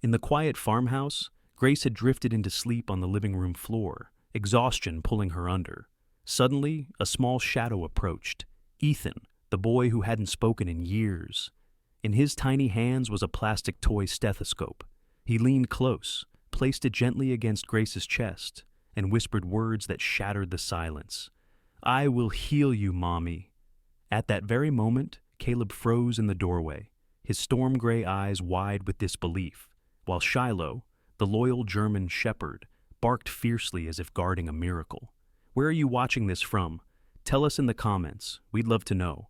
In the quiet farmhouse, Grace had drifted into sleep on the living room floor, exhaustion pulling her under. Suddenly, a small shadow approached. Ethan, the boy who hadn't spoken in years. In his tiny hands was a plastic toy stethoscope. He leaned close, placed it gently against Grace's chest, and whispered words that shattered the silence. "I will heal you, Mommy." At that very moment, Caleb froze in the doorway, his storm gray eyes wide with disbelief, while Shiloh, the loyal German shepherd, barked fiercely as if guarding a miracle. Where are you watching this from? Tell us in the comments. We'd love to know.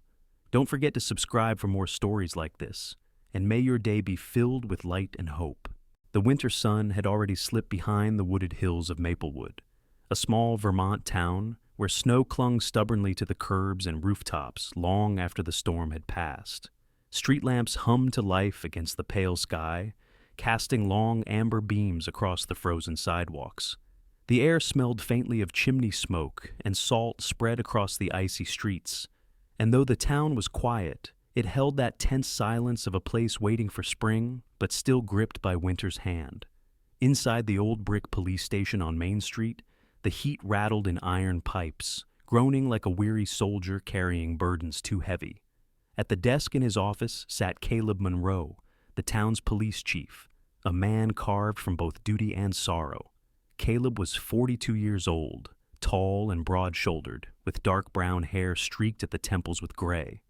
Don't forget to subscribe for more stories like this, and may your day be filled with light and hope. The winter sun had already slipped behind the wooded hills of Maplewood, a small Vermont town where snow clung stubbornly to the curbs and rooftops long after the storm had passed. Street lamps hummed to life against the pale sky, casting long amber beams across the frozen sidewalks. The air smelled faintly of chimney smoke, and salt spread across the icy streets. And though the town was quiet, it held that tense silence of a place waiting for spring, but still gripped by winter's hand. Inside the old brick police station on Main Street, the heat rattled in iron pipes, groaning like a weary soldier carrying burdens too heavy. At the desk in his office sat Caleb Monroe, the town's police chief, a man carved from both duty and sorrow. Caleb was 42 years old, tall and broad-shouldered, with dark brown hair streaked at the temples with gray.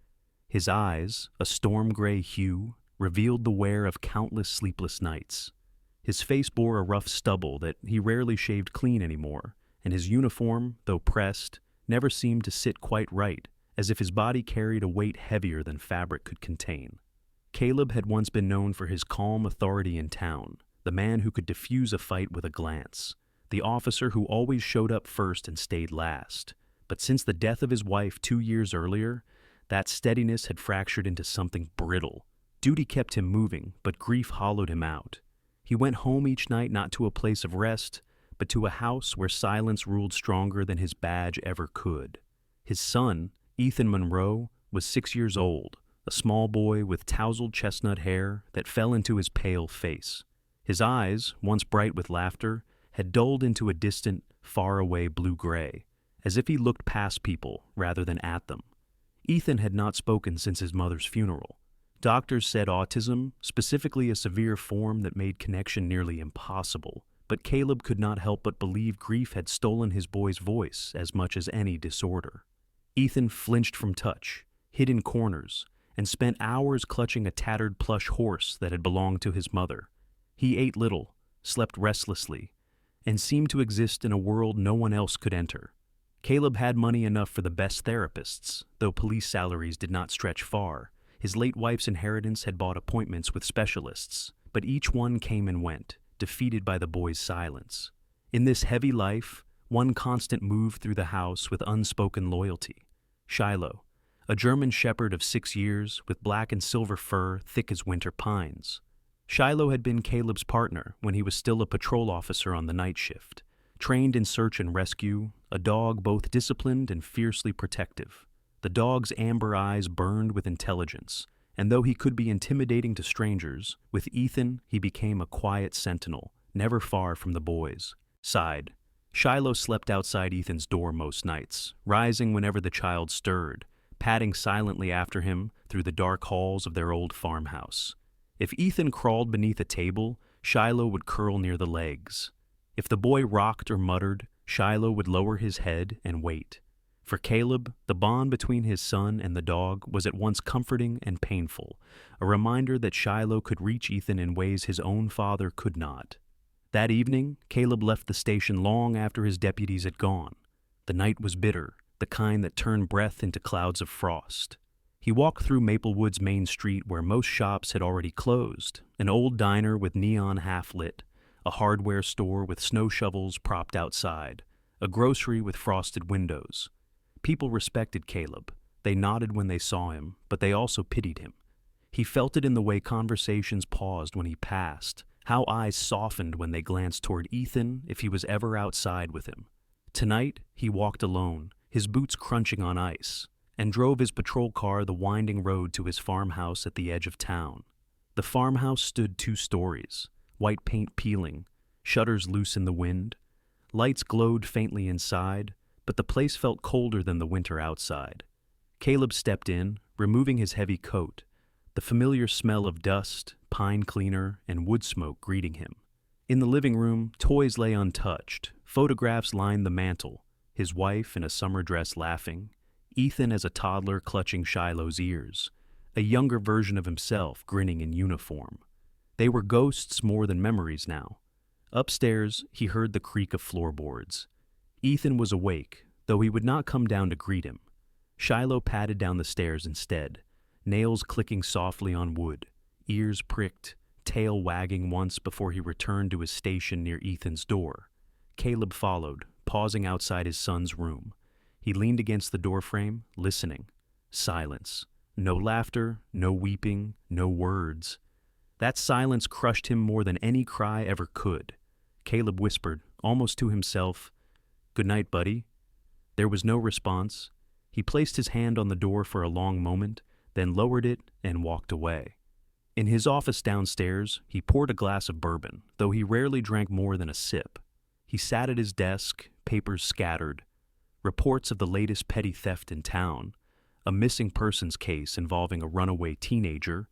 His eyes, a storm gray hue, revealed the wear of countless sleepless nights. His face bore a rough stubble that he rarely shaved clean anymore, and his uniform, though pressed, never seemed to sit quite right, as if his body carried a weight heavier than fabric could contain. Caleb had once been known for his calm authority in town, the man who could diffuse a fight with a glance, the officer who always showed up first and stayed last. But since the death of his wife 2 years earlier, that steadiness had fractured into something brittle. Duty kept him moving, but grief hollowed him out. He went home each night not to a place of rest, but to a house where silence ruled stronger than his badge ever could. His son, Ethan Monroe, was 6 years old, a small boy with tousled chestnut hair that fell into his pale face. His eyes, once bright with laughter, had dulled into a distant, far-away blue-gray, as if he looked past people rather than at them. Ethan had not spoken since his mother's funeral. Doctors said autism, specifically a severe form that made connection nearly impossible, but Caleb could not help but believe grief had stolen his boy's voice as much as any disorder. Ethan flinched from touch, hid in corners, and spent hours clutching a tattered plush horse that had belonged to his mother. He ate little, slept restlessly, and seemed to exist in a world no one else could enter. Caleb had money enough for the best therapists, though police salaries did not stretch far. His late wife's inheritance had bought appointments with specialists, but each one came and went, defeated by the boy's silence. In this heavy life, one constant moved through the house with unspoken loyalty. Shiloh, a German shepherd of 6 years, with black and silver fur thick as winter pines. Shiloh had been Caleb's partner when he was still a patrol officer on the night shift, trained in search and rescue, a dog both disciplined and fiercely protective. The dog's amber eyes burned with intelligence, and though he could be intimidating to strangers, with Ethan he became a quiet sentinel, never far from the boys. Sighed. Shiloh slept outside Ethan's door most nights, rising whenever the child stirred, padding silently after him through the dark halls of their old farmhouse. If Ethan crawled beneath a table, Shiloh would curl near the legs. If the boy rocked or muttered, Shiloh would lower his head and wait. For Caleb, the bond between his son and the dog was at once comforting and painful, a reminder that Shiloh could reach Ethan in ways his own father could not. That evening, Caleb left the station long after his deputies had gone. The night was bitter, the kind that turned breath into clouds of frost. He walked through Maplewood's main street where most shops had already closed, an old diner with neon half-lit, a hardware store with snow shovels propped outside, a grocery with frosted windows. People respected Caleb. They nodded when they saw him, but they also pitied him. He felt it in the way conversations paused when he passed, how eyes softened when they glanced toward Ethan if he was ever outside with him. Tonight, he walked alone, his boots crunching on ice, and drove his patrol car the winding road to his farmhouse at the edge of town. The farmhouse stood 2 stories. white paint peeling, shutters loose in the wind. Lights glowed faintly inside, but the place felt colder than the winter outside. Caleb stepped in, removing his heavy coat, the familiar smell of dust, pine cleaner, and wood smoke greeting him. In the living room, toys lay untouched, photographs lined the mantel, his wife in a summer dress laughing, Ethan as a toddler clutching Shiloh's ears, a younger version of himself grinning in uniform. They were ghosts more than memories now. Upstairs, he heard the creak of floorboards. Ethan was awake, though he would not come down to greet him. Shiloh padded down the stairs instead, nails clicking softly on wood, ears pricked, tail wagging once before he returned to his station near Ethan's door. Caleb followed, pausing outside his son's room. He leaned against the doorframe, listening. Silence. No laughter, no weeping, no words. That silence crushed him more than any cry ever could. Caleb whispered, almost to himself, "Good night, buddy." There was no response. He placed his hand on the door for a long moment, then lowered it and walked away. In his office downstairs, he poured a glass of bourbon, though he rarely drank more than a sip. He sat at his desk, papers scattered, reports of the latest petty theft in town, a missing persons case involving a runaway teenager,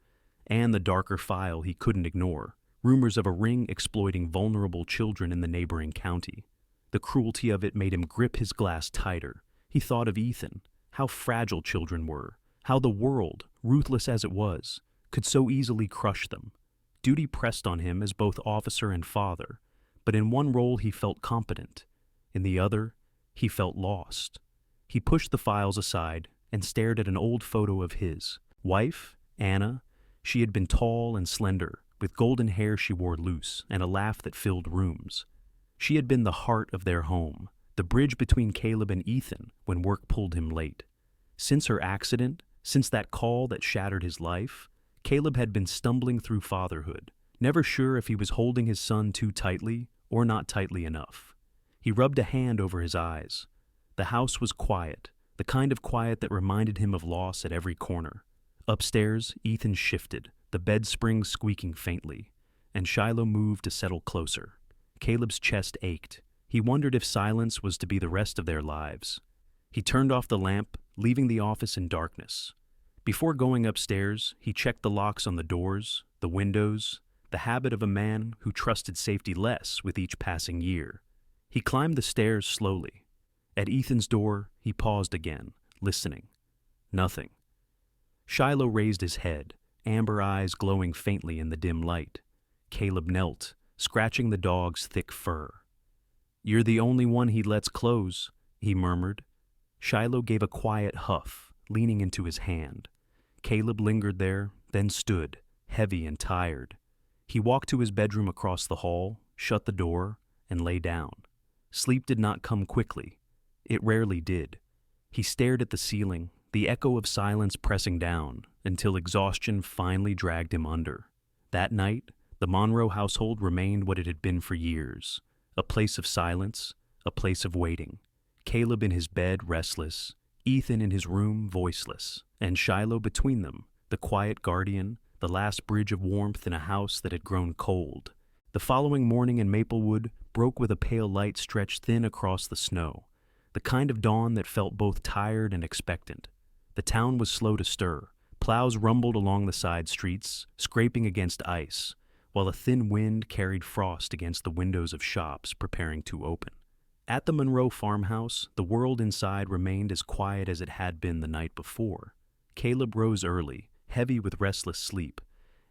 and the darker file he couldn't ignore, rumors of a ring exploiting vulnerable children in the neighboring county. The cruelty of it made him grip his glass tighter. He thought of Ethan, how fragile children were, how the world, ruthless as it was, could so easily crush them. Duty pressed on him as both officer and father, but in one role he felt competent. In the other, he felt lost. He pushed the files aside and stared at an old photo of his wife, Anna. She had been tall and slender, with golden hair she wore loose and a laugh that filled rooms. She had been the heart of their home, the bridge between Caleb and Ethan when work pulled him late. Since her accident, since that call that shattered his life, Caleb had been stumbling through fatherhood, never sure if he was holding his son too tightly or not tightly enough. He rubbed a hand over his eyes. The house was quiet, the kind of quiet that reminded him of loss at every corner. Upstairs, Ethan shifted, the bed springs squeaking faintly, and Shiloh moved to settle closer. Caleb's chest ached. He wondered if silence was to be the rest of their lives. He turned off the lamp, leaving the office in darkness. Before going upstairs, he checked the locks on the doors, the windows, the habit of a man who trusted safety less with each passing year. He climbed the stairs slowly. At Ethan's door, he paused again, listening. Nothing. Shiloh raised his head, amber eyes glowing faintly in the dim light. Caleb knelt, scratching the dog's thick fur. "You're the only one he lets close," he murmured. Shiloh gave a quiet huff, leaning into his hand. Caleb lingered there, then stood, heavy and tired. He walked to his bedroom across the hall, shut the door, and lay down. Sleep did not come quickly. It rarely did. He stared at the ceiling, the echo of silence pressing down, until exhaustion finally dragged him under. That night, the Monroe household remained what it had been for years, a place of silence, a place of waiting. Caleb in his bed, restless, Ethan in his room, voiceless, and Shiloh between them, the quiet guardian, the last bridge of warmth in a house that had grown cold. The following morning in Maplewood broke with a pale light stretched thin across the snow, the kind of dawn that felt both tired and expectant. The town was slow to stir. Plows rumbled along the side streets, scraping against ice, while a thin wind carried frost against the windows of shops preparing to open. At the Monroe farmhouse, the world inside remained as quiet as it had been the night before. Caleb rose early, heavy with restless sleep,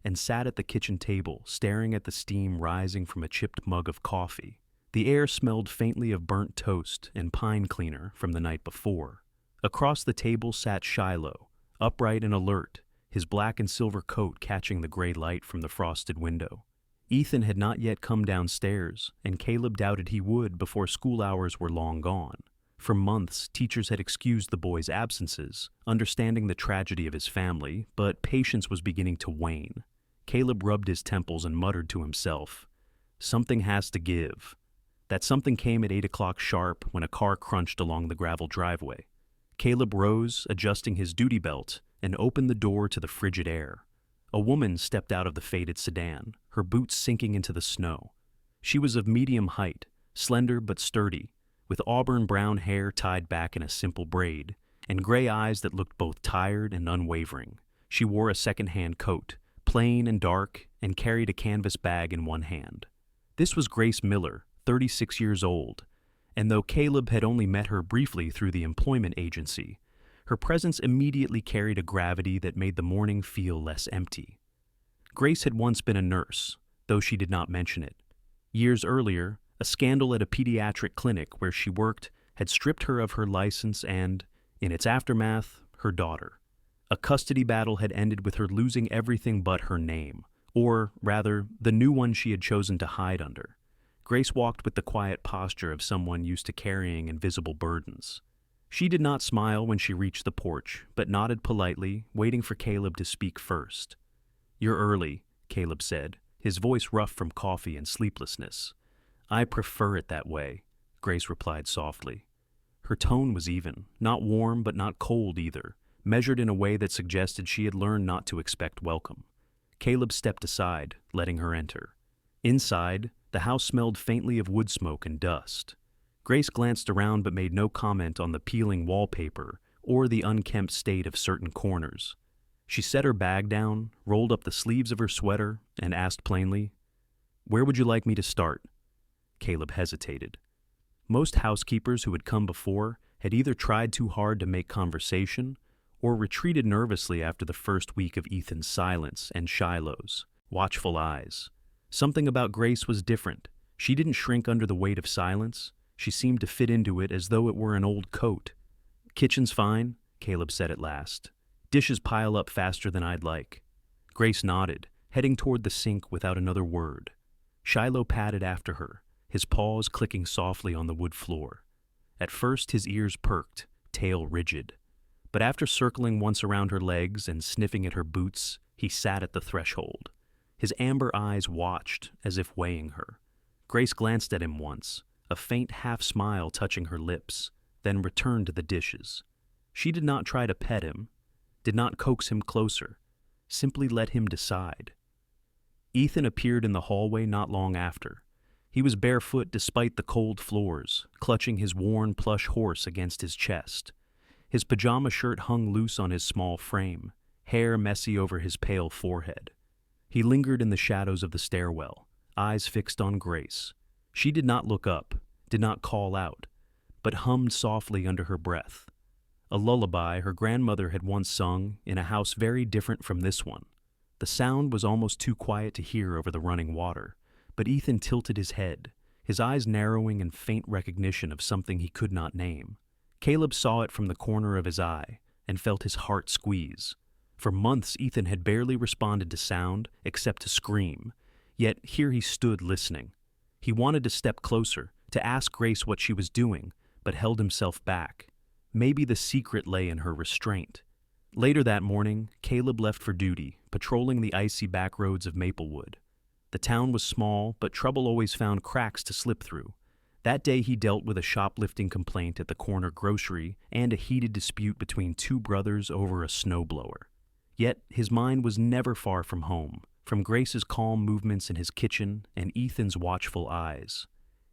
and sat at the kitchen table, staring at the steam rising from a chipped mug of coffee. The air smelled faintly of burnt toast and pine cleaner from the night before. Across the table sat Shiloh, upright and alert, his black and silver coat catching the gray light from the frosted window. Ethan had not yet come downstairs, and Caleb doubted he would before school hours were long gone. For months, teachers had excused the boy's absences, understanding the tragedy of his family, but patience was beginning to wane. Caleb rubbed his temples and muttered to himself, "Something has to give." That something came at 8 o'clock sharp when a car crunched along the gravel driveway. Caleb rose, adjusting his duty belt, and opened the door to the frigid air. A woman stepped out of the faded sedan, her boots sinking into the snow. She was of medium height, slender but sturdy, with auburn brown hair tied back in a simple braid, and gray eyes that looked both tired and unwavering. She wore a second-hand coat, plain and dark, and carried a canvas bag in one hand. This was Grace Miller, 36 years old, and though Caleb had only met her briefly through the employment agency, her presence immediately carried a gravity that made the morning feel less empty. Grace had once been a nurse, though she did not mention it. Years earlier, a scandal at a pediatric clinic where she worked had stripped her of her license and, in its aftermath, her daughter. A custody battle had ended with her losing everything but her name, or, rather, the new one she had chosen to hide under. Grace walked with the quiet posture of someone used to carrying invisible burdens. She did not smile when she reached the porch, but nodded politely, waiting for Caleb to speak first. "You're early," Caleb said, his voice rough from coffee and sleeplessness. "I prefer it that way," Grace replied softly. Her tone was even, not warm but not cold either, measured in a way that suggested she had learned not to expect welcome. Caleb stepped aside, letting her enter. Inside, the house smelled faintly of wood smoke and dust. Grace glanced around but made no comment on the peeling wallpaper or the unkempt state of certain corners. She set her bag down, rolled up the sleeves of her sweater, and asked plainly, "Where would you like me to start?" Caleb hesitated. Most housekeepers who had come before had either tried too hard to make conversation or retreated nervously after the first week of Ethan's silence and Shiloh's watchful eyes. Something about Grace was different. She didn't shrink under the weight of silence. She seemed to fit into it as though it were an old coat. "Kitchen's fine," Caleb said at last. "Dishes pile up faster than I'd like." Grace nodded, heading toward the sink without another word. Shiloh padded after her, his paws clicking softly on the wood floor. At first his ears perked, tail rigid. But after circling once around her legs and sniffing at her boots, he sat at the threshold. His amber eyes watched, as if weighing her. Grace glanced at him once, a faint half-smile touching her lips, then returned to the dishes. She did not try to pet him, did not coax him closer, simply let him decide. Ethan appeared in the hallway not long after. He was barefoot despite the cold floors, clutching his worn plush horse against his chest. His pajama shirt hung loose on his small frame, hair messy over his pale forehead. He lingered in the shadows of the stairwell, eyes fixed on Grace. She did not look up, did not call out, but hummed softly under her breath. A lullaby her grandmother had once sung in a house very different from this one. The sound was almost too quiet to hear over the running water, but Ethan tilted his head, his eyes narrowing in faint recognition of something he could not name. Caleb saw it from the corner of his eye and felt his heart squeeze. For months Ethan had barely responded to sound except to scream, yet here he stood listening. He wanted to step closer, to ask Grace what she was doing, but held himself back. Maybe the secret lay in her restraint. Later that morning, Caleb left for duty, patrolling the icy back roads of Maplewood. The town was small, but trouble always found cracks to slip through. That day he dealt with a shoplifting complaint at the corner grocery and a heated dispute between two brothers over a snowblower. Yet his mind was never far from home, from Grace's calm movements in his kitchen and Ethan's watchful eyes.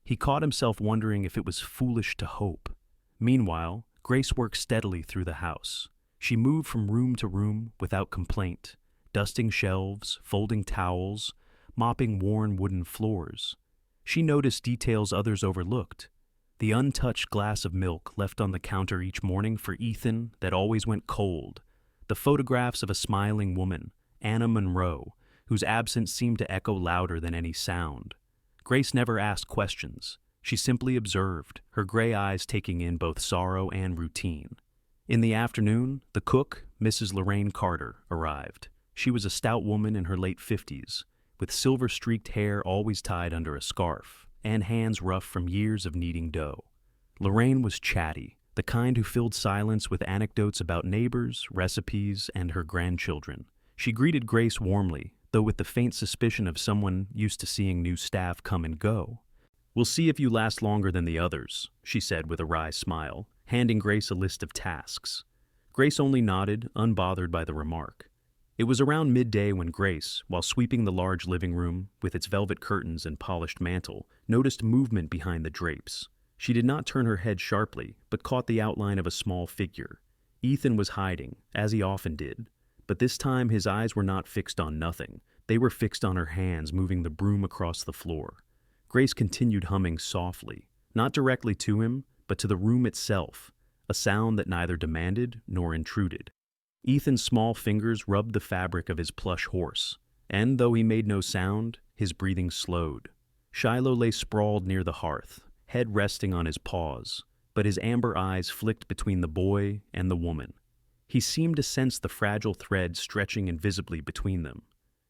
He caught himself wondering if it was foolish to hope. Meanwhile, Grace worked steadily through the house. She moved from room to room without complaint, dusting shelves, folding towels, mopping worn wooden floors. She noticed details others overlooked. The untouched glass of milk left on the counter each morning for Ethan that always went cold. The photographs of a smiling woman, Anna Monroe, whose absence seemed to echo louder than any sound. Grace never asked questions. She simply observed, her gray eyes taking in both sorrow and routine. In the afternoon, the cook, Mrs. Lorraine Carter, arrived. She was a stout woman in her late 50s, with silver-streaked hair always tied under a scarf, and hands rough from years of kneading dough. Lorraine was chatty, the kind who filled silence with anecdotes about neighbors, recipes, and her grandchildren. She greeted Grace warmly, though with the faint suspicion of someone used to seeing new staff come and go. "We'll see if you last longer than the others," she said with a wry smile, handing Grace a list of tasks. Grace only nodded, unbothered by the remark. It was around midday when Grace, while sweeping the large living room with its velvet curtains and polished mantel, noticed movement behind the drapes. She did not turn her head sharply, but caught the outline of a small figure. Ethan was hiding, as he often did, but this time his eyes were not fixed on nothing. They were fixed on her hands moving the broom across the floor. Grace continued humming softly, not directly to him, but to the room itself, a sound that neither demanded nor intruded. Ethan's small fingers rubbed the fabric of his plush horse, and though he made no sound, his breathing slowed. Shiloh lay sprawled near the hearth, head resting on his paws, but his amber eyes flicked between the boy and the woman. He seemed to sense the fragile thread stretching invisibly between them.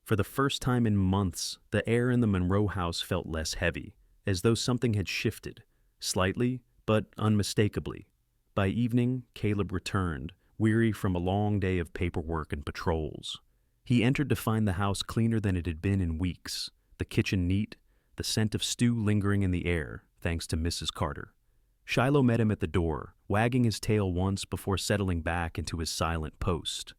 For the first time in months, the air in the Monroe house felt less heavy, as though something had shifted, slightly, but unmistakably. By evening, Caleb returned, weary from a long day of paperwork and patrols. He entered to find the house cleaner than it had been in weeks, the kitchen neat, the scent of stew lingering in the air, thanks to Mrs. Carter. Shiloh met him at the door, wagging his tail once before settling back into his silent post.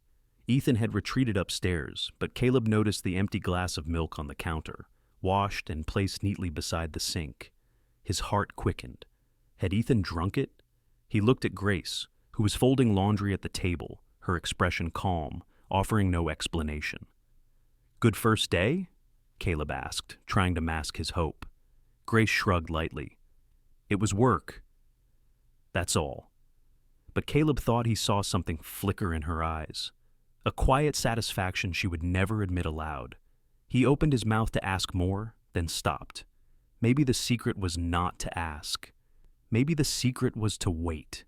Ethan had retreated upstairs, but Caleb noticed the empty glass of milk on the counter, washed and placed neatly beside the sink. His heart quickened. Had Ethan drunk it? He looked at Grace, who was folding laundry at the table, her expression calm, offering no explanation. "Good first day?" Caleb asked, trying to mask his hope. Grace shrugged lightly. "It was work. That's all." But Caleb thought he saw something flicker in her eyes, a quiet satisfaction she would never admit aloud. He opened his mouth to ask more, then stopped. Maybe the secret was not to ask. Maybe the secret was to wait.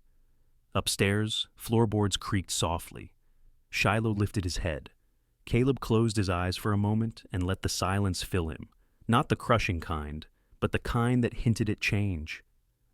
Upstairs, floorboards creaked softly. Shiloh lifted his head. Caleb closed his eyes for a moment and let the silence fill him, not the crushing kind, but the kind that hinted at change.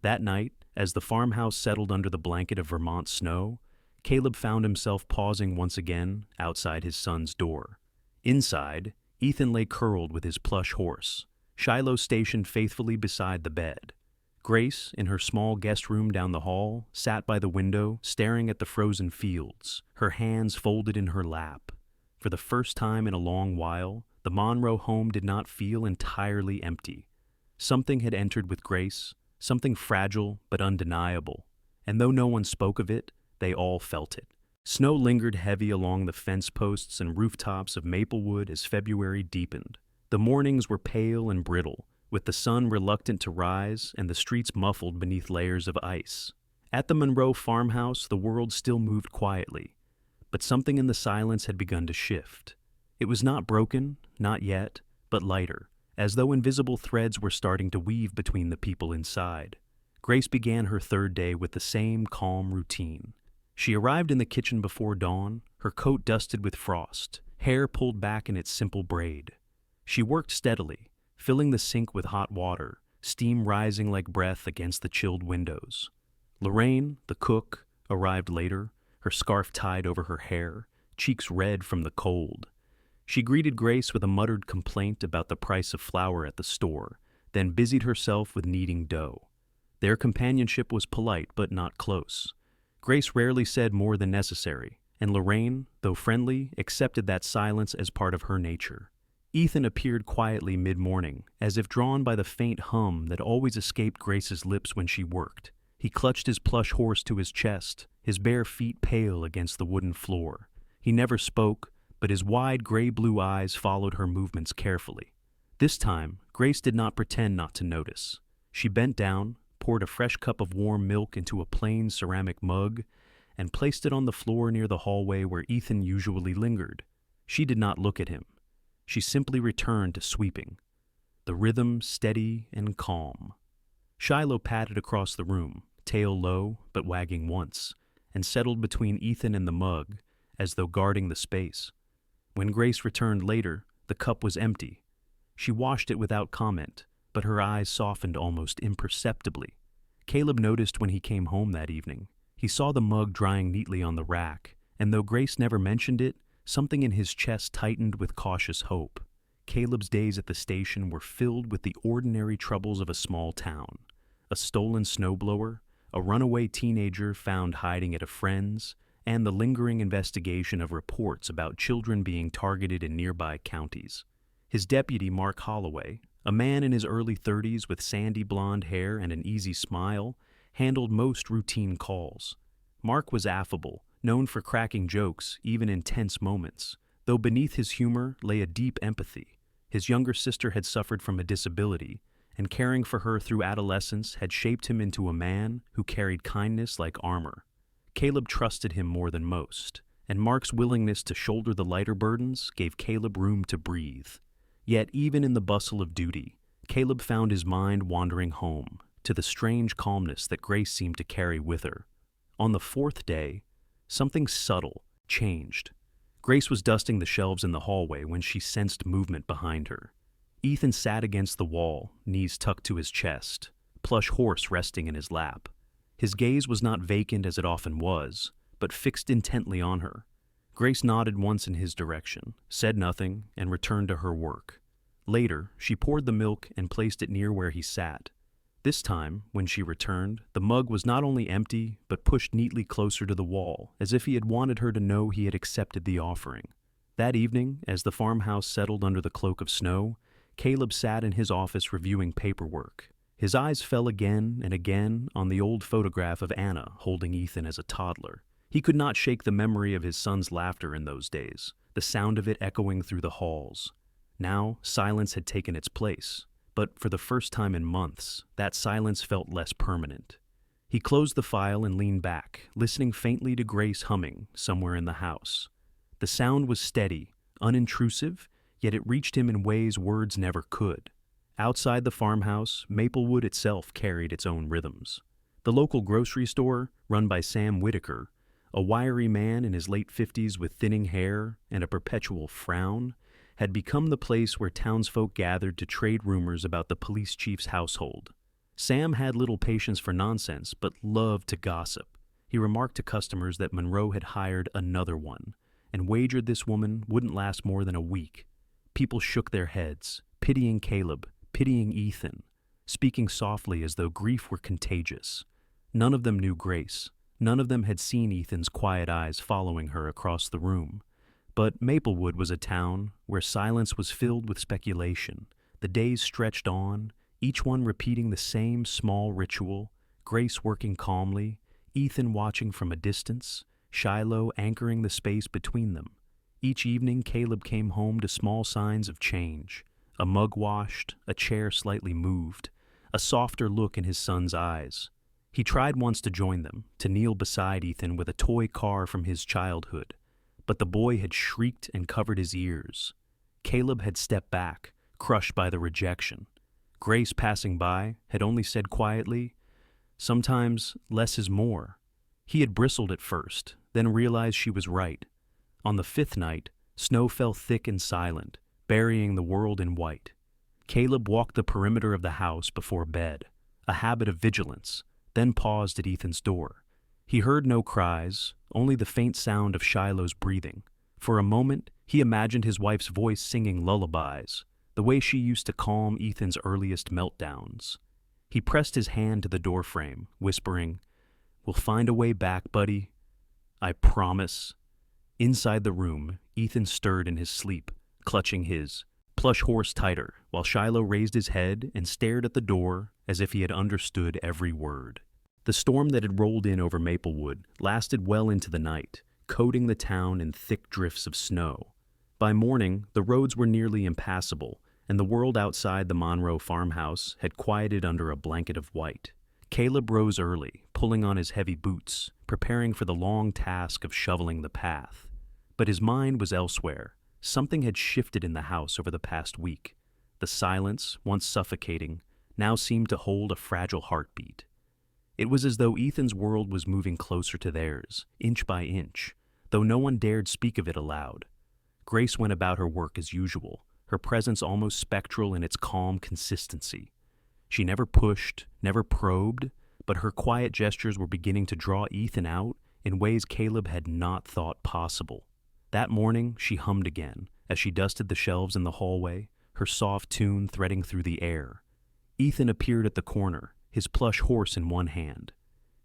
That night, as the farmhouse settled under the blanket of Vermont snow, Caleb found himself pausing once again outside his son's door. Inside, Ethan lay curled with his plush horse, Shiloh stationed faithfully beside the bed. Grace, in her small guest room down the hall, sat by the window, staring at the frozen fields, her hands folded in her lap. For the first time in a long while, the Monroe home did not feel entirely empty. Something had entered with Grace, something fragile but undeniable, and though no one spoke of it, they all felt it. Snow lingered heavy along the fence posts and rooftops of Maplewood as February deepened. The mornings were pale and brittle, with the sun reluctant to rise and the streets muffled beneath layers of ice. At the Monroe farmhouse, the world still moved quietly, but something in the silence had begun to shift. It was not broken, not yet, but lighter, as though invisible threads were starting to weave between the people inside. Grace began her third day with the same calm routine. She arrived in the kitchen before dawn, her coat dusted with frost, hair pulled back in its simple braid. She worked steadily, filling the sink with hot water, steam rising like breath against the chilled windows. Lorraine, the cook, arrived later, her scarf tied over her hair, cheeks red from the cold. She greeted Grace with a muttered complaint about the price of flour at the store, then busied herself with kneading dough. Their companionship was polite but not close. Grace rarely said more than necessary, and Lorraine, though friendly, accepted that silence as part of her nature. Ethan appeared quietly mid-morning, as if drawn by the faint hum that always escaped Grace's lips when she worked. He clutched his plush horse to his chest, his bare feet pale against the wooden floor. He never spoke, but his wide gray-blue eyes followed her movements carefully. This time, Grace did not pretend not to notice. She bent down, poured a fresh cup of warm milk into a plain ceramic mug, and placed it on the floor near the hallway where Ethan usually lingered. She did not look at him. She simply returned to sweeping, the rhythm steady and calm. Shiloh padded across the room, tail low but wagging once, and settled between Ethan and the mug, as though guarding the space. When Grace returned later, the cup was empty. She washed it without comment, but her eyes softened almost imperceptibly. Caleb noticed when he came home that evening. He saw the mug drying neatly on the rack, and though Grace never mentioned it, something in his chest tightened with cautious hope. Caleb's days at the station were filled with the ordinary troubles of a small town. A stolen snowblower, a runaway teenager found hiding at a friend's, and the lingering investigation of reports about children being targeted in nearby counties. His deputy, Mark Holloway, a man in his early 30s with sandy blonde hair and an easy smile, handled most routine calls. Mark was affable, known for cracking jokes even in tense moments, though beneath his humor lay a deep empathy. His younger sister had suffered from a disability, and caring for her through adolescence had shaped him into a man who carried kindness like armor. Caleb trusted him more than most, and Mark's willingness to shoulder the lighter burdens gave Caleb room to breathe. Yet even in the bustle of duty, Caleb found his mind wandering home, to the strange calmness that Grace seemed to carry with her. On the fourth day, something subtle changed. Grace was dusting the shelves in the hallway when she sensed movement behind her. Ethan sat against the wall, knees tucked to his chest, plush horse resting in his lap. His gaze was not vacant as it often was, but fixed intently on her. Grace nodded once in his direction, said nothing, and returned to her work. Later, she poured the milk and placed it near where he sat. This time, when she returned, the mug was not only empty, but pushed neatly closer to the wall, as if he had wanted her to know he had accepted the offering. That evening, as the farmhouse settled under the cloak of snow, Caleb sat in his office reviewing paperwork. His eyes fell again and again on the old photograph of Anna holding Ethan as a toddler. He could not shake the memory of his son's laughter in those days, the sound of it echoing through the halls. Now, silence had taken its place, but for the first time in months, that silence felt less permanent. He closed the file and leaned back, listening faintly to Grace humming somewhere in the house. The sound was steady, unintrusive, yet it reached him in ways words never could. Outside the farmhouse, Maplewood itself carried its own rhythms. The local grocery store, run by Sam Whitaker, a wiry man in his late 50s with thinning hair and a perpetual frown, had become the place where townsfolk gathered to trade rumors about the police chief's household. Sam had little patience for nonsense, but loved to gossip. He remarked to customers that Monroe had hired another one, and wagered this woman wouldn't last more than a week. People shook their heads, pitying Caleb, pitying Ethan, speaking softly as though grief were contagious. None of them knew Grace. None of them had seen Ethan's quiet eyes following her across the room. But Maplewood was a town where silence was filled with speculation. The days stretched on, each one repeating the same small ritual, Grace working calmly, Ethan watching from a distance, Shiloh anchoring the space between them. Each evening Caleb came home to small signs of change. A mug washed, a chair slightly moved, a softer look in his son's eyes. He tried once to join them, to kneel beside Ethan with a toy car from his childhood, but the boy had shrieked and covered his ears. Caleb had stepped back, crushed by the rejection. Grace, passing by, had only said quietly, "Sometimes less is more." He had bristled at first, then realized she was right. On the fifth night, snow fell thick and silent, burying the world in white. Caleb walked the perimeter of the house before bed, a habit of vigilance, then paused at Ethan's door. He heard no cries, only the faint sound of Shiloh's breathing. For a moment, he imagined his wife's voice singing lullabies, the way she used to calm Ethan's earliest meltdowns. He pressed his hand to the doorframe, whispering, "We'll find a way back, buddy. I promise." Inside the room, Ethan stirred in his sleep, clutching his plush horse tighter, while Shiloh raised his head and stared at the door as if he had understood every word. The storm that had rolled in over Maplewood lasted well into the night, coating the town in thick drifts of snow. By morning, the roads were nearly impassable, and the world outside the Monroe farmhouse had quieted under a blanket of white. Caleb rose early, pulling on his heavy boots, preparing for the long task of shoveling the path. But his mind was elsewhere. Something had shifted in the house over the past week. The silence, once suffocating, now seemed to hold a fragile heartbeat. It was as though Ethan's world was moving closer to theirs, inch by inch, though no one dared speak of it aloud. Grace went about her work as usual, her presence almost spectral in its calm consistency. She never pushed, never probed, but her quiet gestures were beginning to draw Ethan out in ways Caleb had not thought possible. That morning, she hummed again, as she dusted the shelves in the hallway, her soft tune threading through the air. Ethan appeared at the corner, his plush horse in one hand.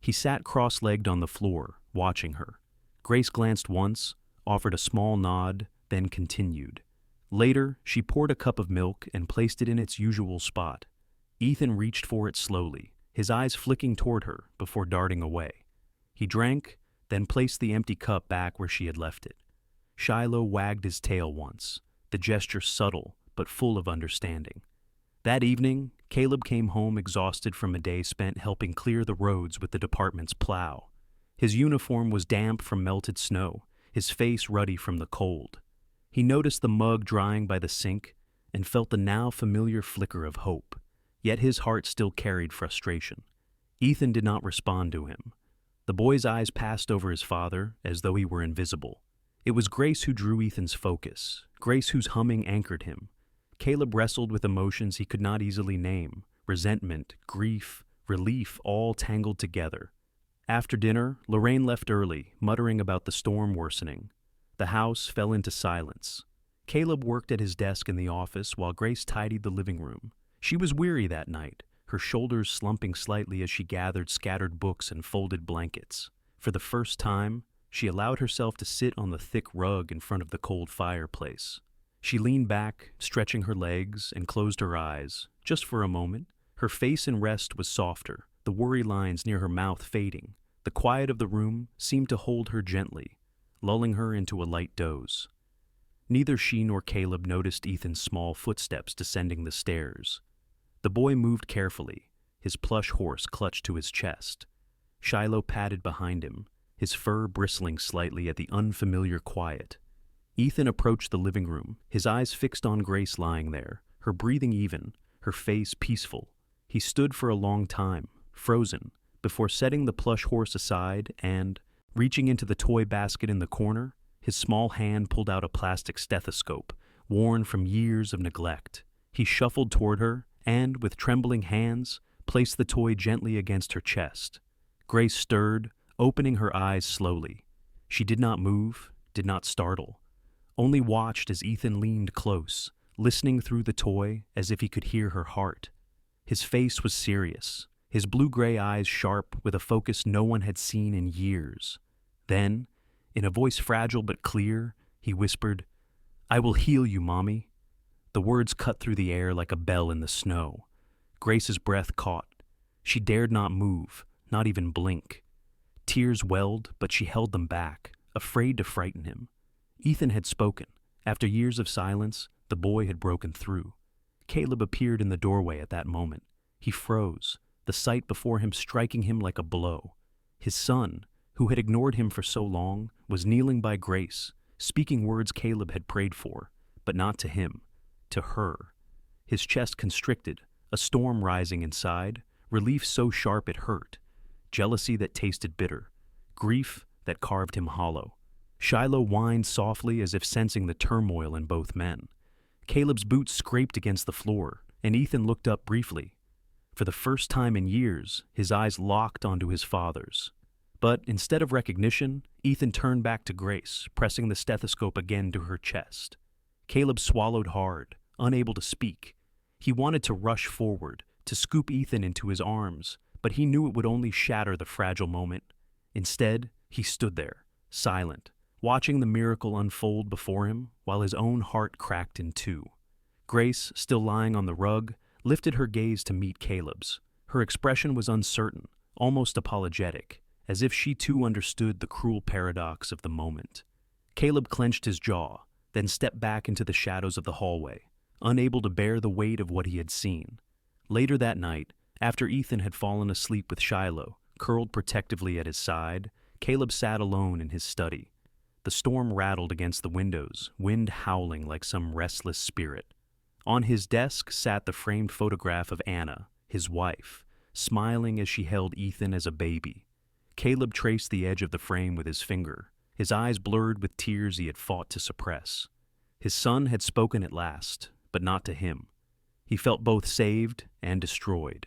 He sat cross-legged on the floor, watching her. Grace glanced once, offered a small nod, then continued. Later, she poured a cup of milk and placed it in its usual spot. Ethan reached for it slowly, his eyes flicking toward her before darting away. He drank, then placed the empty cup back where she had left it. Shiloh wagged his tail once, the gesture subtle but full of understanding. That evening, Caleb came home exhausted from a day spent helping clear the roads with the department's plow. His uniform was damp from melted snow, his face ruddy from the cold. He noticed the mug drying by the sink and felt the now familiar flicker of hope, yet his heart still carried frustration. Ethan did not respond to him. The boy's eyes passed over his father as though he were invisible. It was Grace who drew Ethan's focus, Grace whose humming anchored him. Caleb wrestled with emotions he could not easily name, resentment, grief, relief, all tangled together. After dinner, Lorraine left early, muttering about the storm worsening. The house fell into silence. Caleb worked at his desk in the office while Grace tidied the living room. She was weary that night, her shoulders slumping slightly as she gathered scattered books and folded blankets. For the first time, she allowed herself to sit on the thick rug in front of the cold fireplace. She leaned back, stretching her legs, and closed her eyes, just for a moment. Her face in rest was softer, the worry lines near her mouth fading. The quiet of the room seemed to hold her gently, lulling her into a light doze. Neither she nor Caleb noticed Ethan's small footsteps descending the stairs. The boy moved carefully, his plush horse clutched to his chest. Shiloh padded behind him, his fur bristling slightly at the unfamiliar quiet. Ethan approached the living room, his eyes fixed on Grace lying there, her breathing even, her face peaceful. He stood for a long time, frozen, before setting the plush horse aside and, reaching into the toy basket in the corner, his small hand pulled out a plastic stethoscope, worn from years of neglect. He shuffled toward her and, with trembling hands, placed the toy gently against her chest. Grace stirred, opening her eyes slowly. She did not move, did not startle, only watched as Ethan leaned close, listening through the toy as if he could hear her heart. His face was serious, his blue-gray eyes sharp with a focus no one had seen in years. Then, in a voice fragile but clear, he whispered, "I will heal you, Mommy." The words cut through the air like a bell in the snow. Grace's breath caught. She dared not move, not even blink. Tears welled, but she held them back, afraid to frighten him. Ethan had spoken. After years of silence, the boy had broken through. Caleb appeared in the doorway at that moment. He froze, the sight before him striking him like a blow. His son, who had ignored him for so long, was kneeling by Grace, speaking words Caleb had prayed for, but not to him, to her. His chest constricted, a storm rising inside, relief so sharp it hurt, jealousy that tasted bitter, grief that carved him hollow. Shiloh whined softly as if sensing the turmoil in both men. Caleb's boots scraped against the floor, and Ethan looked up briefly. For the first time in years, his eyes locked onto his father's. But instead of recognition, Ethan turned back to Grace, pressing the stethoscope again to her chest. Caleb swallowed hard, unable to speak. He wanted to rush forward, to scoop Ethan into his arms, but he knew it would only shatter the fragile moment. Instead, he stood there, silent, watching the miracle unfold before him while his own heart cracked in two. Grace, still lying on the rug, lifted her gaze to meet Caleb's. Her expression was uncertain, almost apologetic, as if she too understood the cruel paradox of the moment. Caleb clenched his jaw, then stepped back into the shadows of the hallway, unable to bear the weight of what he had seen. Later that night, after Ethan had fallen asleep with Shiloh, curled protectively at his side, Caleb sat alone in his study. The storm rattled against the windows, wind howling like some restless spirit. On his desk sat the framed photograph of Anna, his wife, smiling as she held Ethan as a baby. Caleb traced the edge of the frame with his finger, his eyes blurred with tears he had fought to suppress. His son had spoken at last, but not to him. He felt both saved and destroyed.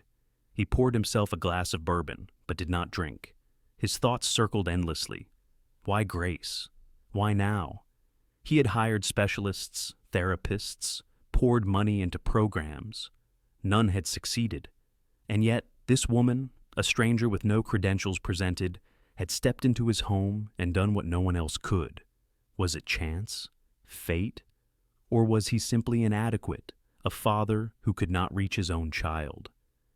He poured himself a glass of bourbon, but did not drink. His thoughts circled endlessly. Why Grace? Why now? He had hired specialists, therapists, poured money into programs. None had succeeded. And yet, this woman, a stranger with no credentials presented, had stepped into his home and done what no one else could. Was it chance? Fate? Or was he simply inadequate, a father who could not reach his own child?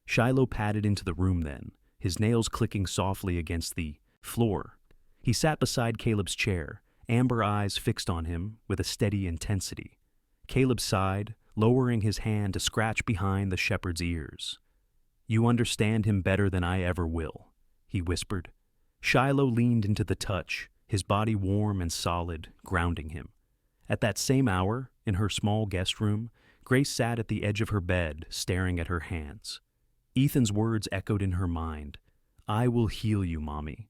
Shiloh padded into the room then, his nails clicking softly against the floor. He sat beside Caleb's chair, amber eyes fixed on him with a steady intensity. Caleb sighed, lowering his hand to scratch behind the shepherd's ears. "You understand him better than I ever will," he whispered. Shiloh leaned into the touch, his body warm and solid, grounding him. At that same hour, in her small guest room, Grace sat at the edge of her bed, staring at her hands. Ethan's words echoed in her mind. "I will heal you, Mommy."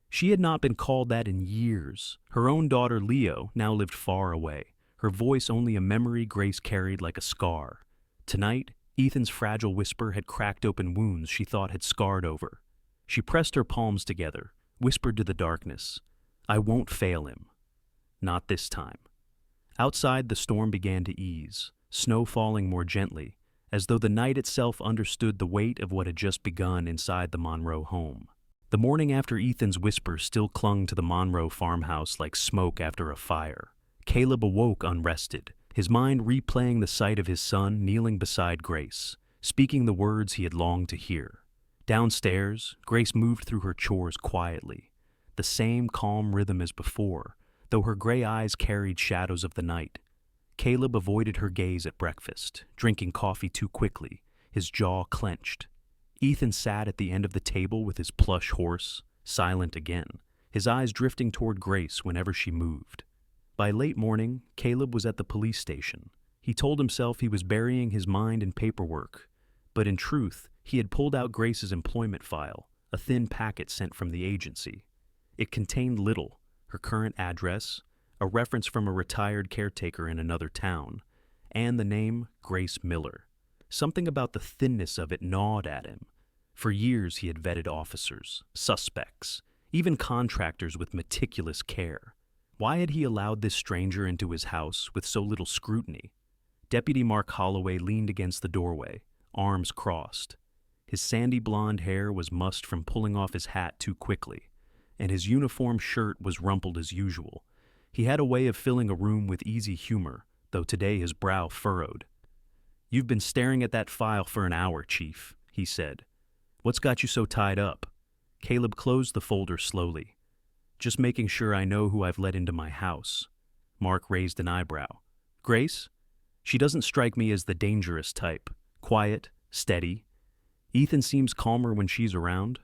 She had not been called that in years. Her own daughter, Leo, now lived far away, her voice only a memory Grace carried like a scar. Tonight, Ethan's fragile whisper had cracked open wounds she thought had scarred over. She pressed her palms together, whispered to the darkness, "I won't fail him." Not this time. Outside, the storm began to ease, snow falling more gently, as though the night itself understood the weight of what had just begun inside the Monroe home. The morning after Ethan's whisper still clung to the Monroe farmhouse like smoke after a fire. Caleb awoke unrested, his mind replaying the sight of his son kneeling beside Grace, speaking the words he had longed to hear. Downstairs, Grace moved through her chores quietly, the same calm rhythm as before, though her gray eyes carried shadows of the night. Caleb avoided her gaze at breakfast, drinking coffee too quickly, his jaw clenched. Ethan sat at the end of the table with his plush horse, silent again, his eyes drifting toward Grace whenever she moved. By late morning, Caleb was at the police station. He told himself he was burying his mind in paperwork, but in truth, he had pulled out Grace's employment file, a thin packet sent from the agency. It contained little: her current address, a reference from a retired caretaker in another town, and the name Grace Miller. Something about the thinness of it gnawed at him. For years he had vetted officers, suspects, even contractors with meticulous care. Why had he allowed this stranger into his house with so little scrutiny? Deputy Mark Holloway leaned against the doorway, arms crossed. His sandy blonde hair was mussed from pulling off his hat too quickly, and his uniform shirt was rumpled as usual. He had a way of filling a room with easy humor, though today his brow furrowed. "You've been staring at that file for an hour, Chief," he said. "What's got you so tied up?" Caleb closed the folder slowly. "Just making sure I know who I've let into my house." Mark raised an eyebrow. "Grace? She doesn't strike me as the dangerous type. Quiet, steady. Ethan seems calmer when she's around.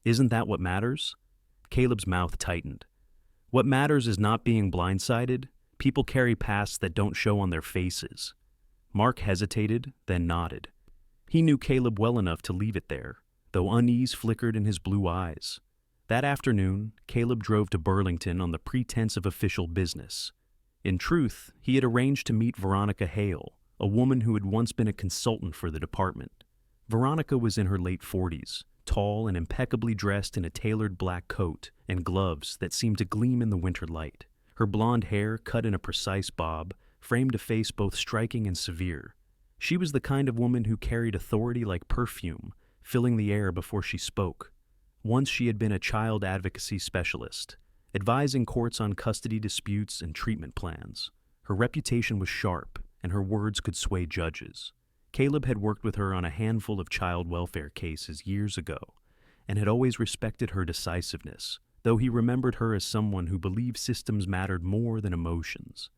Isn't that what matters?" Caleb's mouth tightened. "What matters is not being blindsided. People carry pasts that don't show on their faces." Mark hesitated, then nodded. He knew Caleb well enough to leave it there, though unease flickered in his blue eyes. That afternoon, Caleb drove to Burlington on the pretense of official business. In truth, he had arranged to meet Veronica Hale, a woman who had once been a consultant for the department. Veronica was in her late 40s, tall and impeccably dressed in a tailored black coat and gloves that seemed to gleam in the winter light. Her blonde hair, cut in a precise bob, framed a face both striking and severe. She was the kind of woman who carried authority like perfume, filling the air before she spoke. Once she had been a child advocacy specialist, advising courts on custody disputes and treatment plans. Her reputation was sharp, and her words could sway judges. Caleb had worked with her on a handful of child welfare cases years ago, and had always respected her decisiveness, though he remembered her as someone who believed systems mattered more than emotions.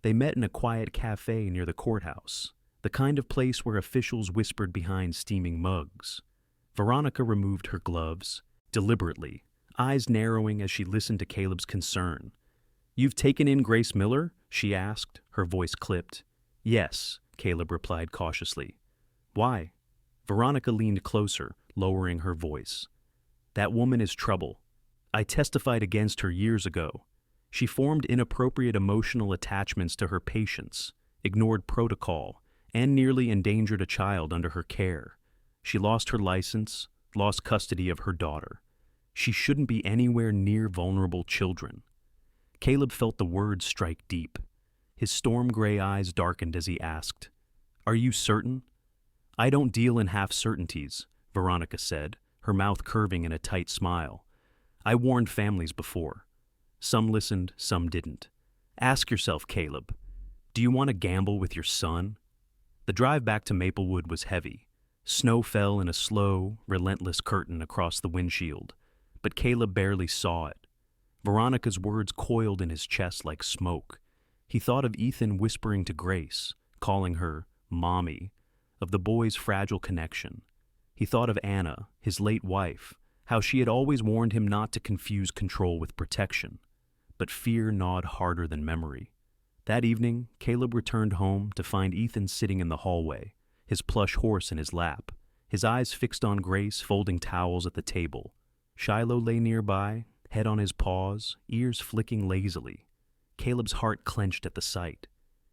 They met in a quiet cafe near the courthouse, the kind of place where officials whispered behind steaming mugs. Veronica removed her gloves, deliberately, eyes narrowing as she listened to Caleb's concern. "You've taken in Grace Miller?" she asked, her voice clipped. "Yes," Caleb replied cautiously. "Why?" Veronica leaned closer, lowering her voice. "That woman is trouble. I testified against her years ago. She formed inappropriate emotional attachments to her patients, ignored protocol, and nearly endangered a child under her care. She lost her license, lost custody of her daughter. She shouldn't be anywhere near vulnerable children." Caleb felt the words strike deep. His storm-gray eyes darkened as he asked, "Are you certain?" "I don't deal in half-certainties," Veronica said, her mouth curving in a tight smile. I warned families before. Some listened, some didn't. Ask yourself, Caleb, do you want to gamble with your son? The drive back to Maplewood was heavy. Snow fell in a slow, relentless curtain across the windshield, but Caleb barely saw it. Veronica's words coiled in his chest like smoke. He thought of Ethan whispering to Grace, calling her Mommy, of the boys' fragile connection. He thought of Anna, his late wife, how she had always warned him not to confuse control with protection. But fear gnawed harder than memory. That evening, Caleb returned home to find Ethan sitting in the hallway, his plush horse in his lap, his eyes fixed on Grace folding towels at the table. Shiloh lay nearby, head on his paws, ears flicking lazily. Caleb's heart clenched at the sight.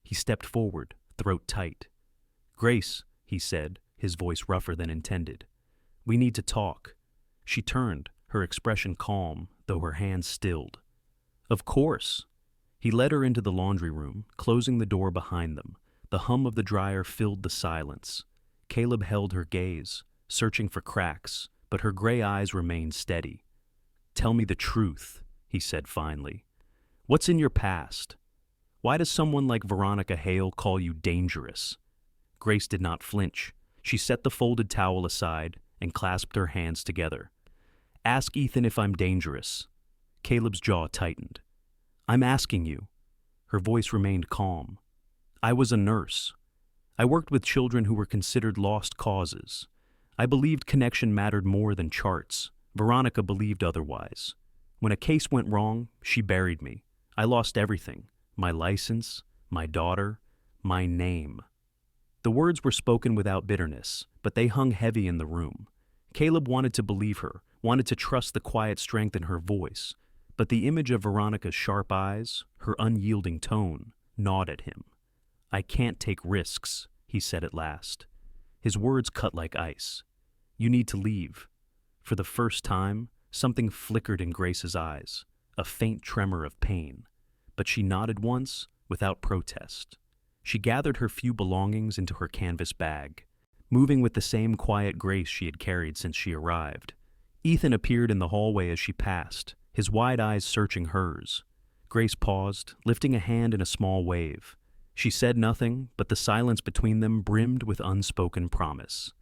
He stepped forward, throat tight. "Grace," he said, his voice rougher than intended. "We need to talk." She turned, her expression calm, though her hands stilled. "Of course." He led her into the laundry room, closing the door behind them. The hum of the dryer filled the silence. Caleb held her gaze, searching for cracks, but her gray eyes remained steady. "Tell me the truth," he said finally. "What's in your past? Why does someone like Veronica Hale call you dangerous?" Grace did not flinch. She set the folded towel aside and clasped her hands together. "Ask Ethan if I'm dangerous." Caleb's jaw tightened. "I'm asking you." Her voice remained calm. "I was a nurse. I worked with children who were considered lost causes. I believed connection mattered more than charts. Veronica believed otherwise. When a case went wrong, she buried me. I lost everything. My license, my daughter, my name." The words were spoken without bitterness, but they hung heavy in the room. Caleb wanted to believe her, wanted to trust the quiet strength in her voice, but the image of Veronica's sharp eyes, her unyielding tone, gnawed at him. "I can't take risks," he said at last. His words cut like ice. "You need to leave." For the first time, something flickered in Grace's eyes, a faint tremor of pain, but she nodded once, without protest. She gathered her few belongings into her canvas bag, moving with the same quiet grace she had carried since she arrived. Ethan appeared in the hallway as she passed, his wide eyes searching hers. Grace paused, lifting a hand in a small wave. She said nothing, but the silence between them brimmed with unspoken promise.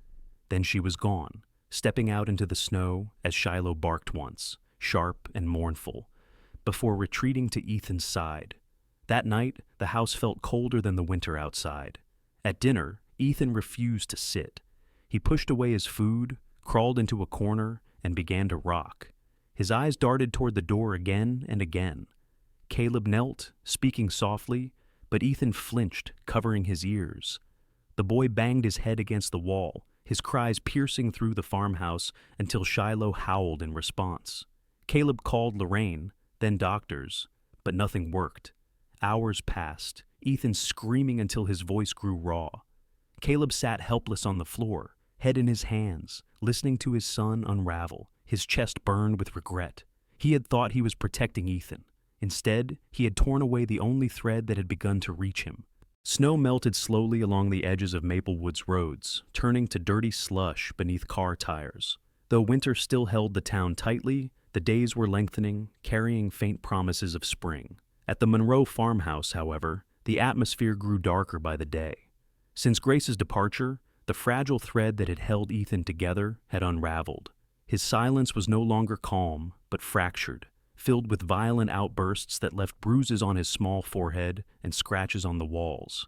Then she was gone, stepping out into the snow as Shiloh barked once, sharp and mournful, before retreating to Ethan's side. That night, the house felt colder than the winter outside. At dinner, Ethan refused to sit. He pushed away his food, crawled into a corner, and began to rock. His eyes darted toward the door again and again. Caleb knelt, speaking softly, but Ethan flinched, covering his ears. The boy banged his head against the wall, his cries piercing through the farmhouse until Shiloh howled in response. Caleb called Lorraine, then doctors, but nothing worked. Hours passed, Ethan screaming until his voice grew raw. Caleb sat helpless on the floor, head in his hands, listening to his son unravel. His chest burned with regret. He had thought he was protecting Ethan. Instead, he had torn away the only thread that had begun to reach him. Snow melted slowly along the edges of Maplewood's roads, turning to dirty slush beneath car tires. Though winter still held the town tightly, the days were lengthening, carrying faint promises of spring. At the Monroe farmhouse, however, the atmosphere grew darker by the day. Since Grace's departure, the fragile thread that had held Ethan together had unraveled. His silence was no longer calm, but fractured, filled with violent outbursts that left bruises on his small forehead and scratches on the walls.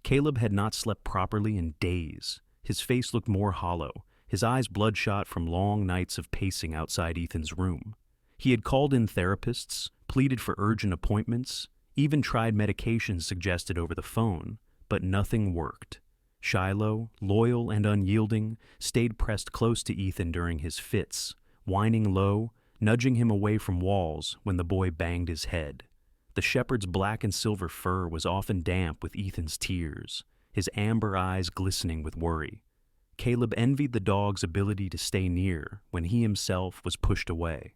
Caleb had not slept properly in days. His face looked more hollow, his eyes bloodshot from long nights of pacing outside Ethan's room. He had called in therapists, pleaded for urgent appointments, even tried medications suggested over the phone, but nothing worked. Shiloh, loyal and unyielding, stayed pressed close to Ethan during his fits, whining low, nudging him away from walls when the boy banged his head. The shepherd's black and silver fur was often damp with Ethan's tears, his amber eyes glistening with worry. Caleb envied the dog's ability to stay near when he himself was pushed away.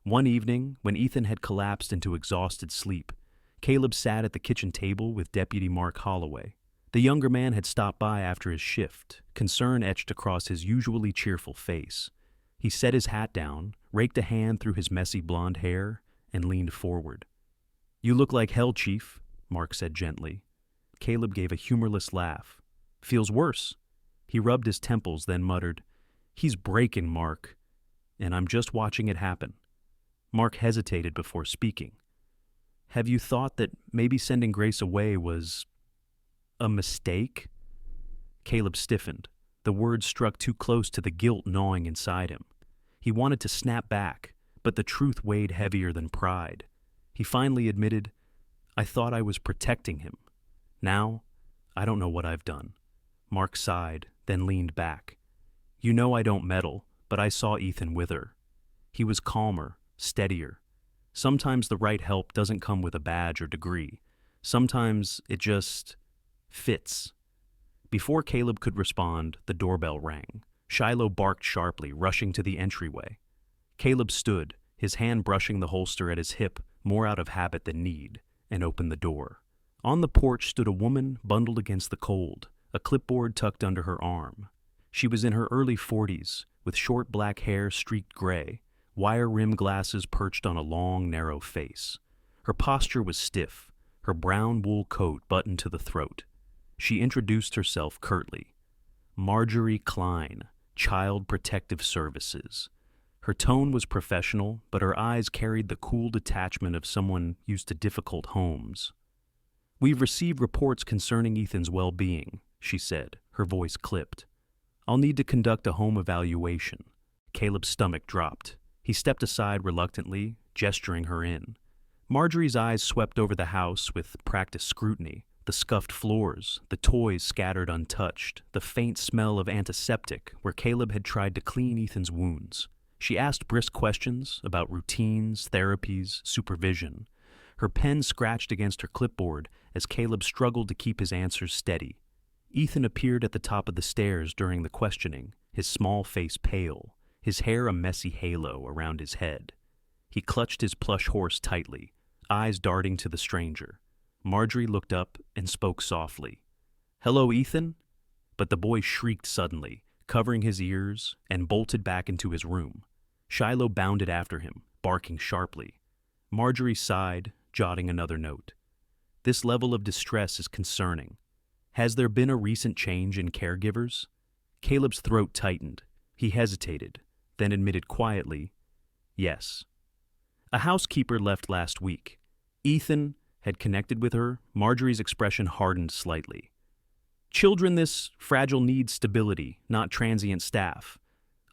One evening, when Ethan had collapsed into exhausted sleep, Caleb sat at the kitchen table with Deputy Mark Holloway. The younger man had stopped by after his shift, concern etched across his usually cheerful face. He set his hat down, raked a hand through his messy blonde hair, and leaned forward. "You look like hell, Chief," Mark said gently. Caleb gave a humorless laugh. "Feels worse." He rubbed his temples, then muttered, "He's breaking, Mark, and I'm just watching it happen." Mark hesitated before speaking. "Have you thought that maybe sending Grace away was a mistake?" Caleb stiffened. The words struck too close to the guilt gnawing inside him. He wanted to snap back, but the truth weighed heavier than pride. He finally admitted, "I thought I was protecting him. Now, I don't know what I've done." Mark sighed, then leaned back. "You know I don't meddle, but I saw Ethan with her." He was calmer, steadier. Sometimes the right help doesn't come with a badge or degree. Sometimes it just fits. Before Caleb could respond, the doorbell rang. Shiloh barked sharply, rushing to the entryway. Caleb stood, his hand brushing the holster at his hip, more out of habit than need, and opened the door. On the porch stood a woman bundled against the cold, a clipboard tucked under her arm. She was in her early 40s, with short black hair streaked gray, wire-rimmed glasses perched on a long, narrow face. Her posture was stiff, her brown wool coat buttoned to the throat. She introduced herself curtly. "Marjorie Klein, Child Protective Services." Her tone was professional, but her eyes carried the cool detachment of someone used to difficult homes. "We've received reports concerning Ethan's well-being," she said, her voice clipped. "I'll need to conduct a home evaluation." Caleb's stomach dropped. He stepped aside reluctantly, gesturing her in. Marjorie's eyes swept over the house with practiced scrutiny. The scuffed floors, the toys scattered untouched, the faint smell of antiseptic where Caleb had tried to clean Ethan's wounds. She asked brisk questions about routines, therapies, supervision. Her pen scratched against her clipboard as Caleb struggled to keep his answers steady. Ethan appeared at the top of the stairs during the questioning, his small face pale, his hair a messy halo around his head. He clutched his plush horse tightly, eyes darting to the stranger. Marjorie looked up and spoke softly. "Hello, Ethan?" But the boy shrieked suddenly, covering his ears, and bolted back into his room. Shiloh bounded after him, barking sharply. Marjorie sighed, jotting another note. "This level of distress is concerning. Has there been a recent change in caregivers?" Caleb's throat tightened. He hesitated, then admitted quietly, "Yes. A housekeeper left last week. Ethan had connected with her." Marjorie's expression hardened slightly. "Children this fragile need stability, not transient staff.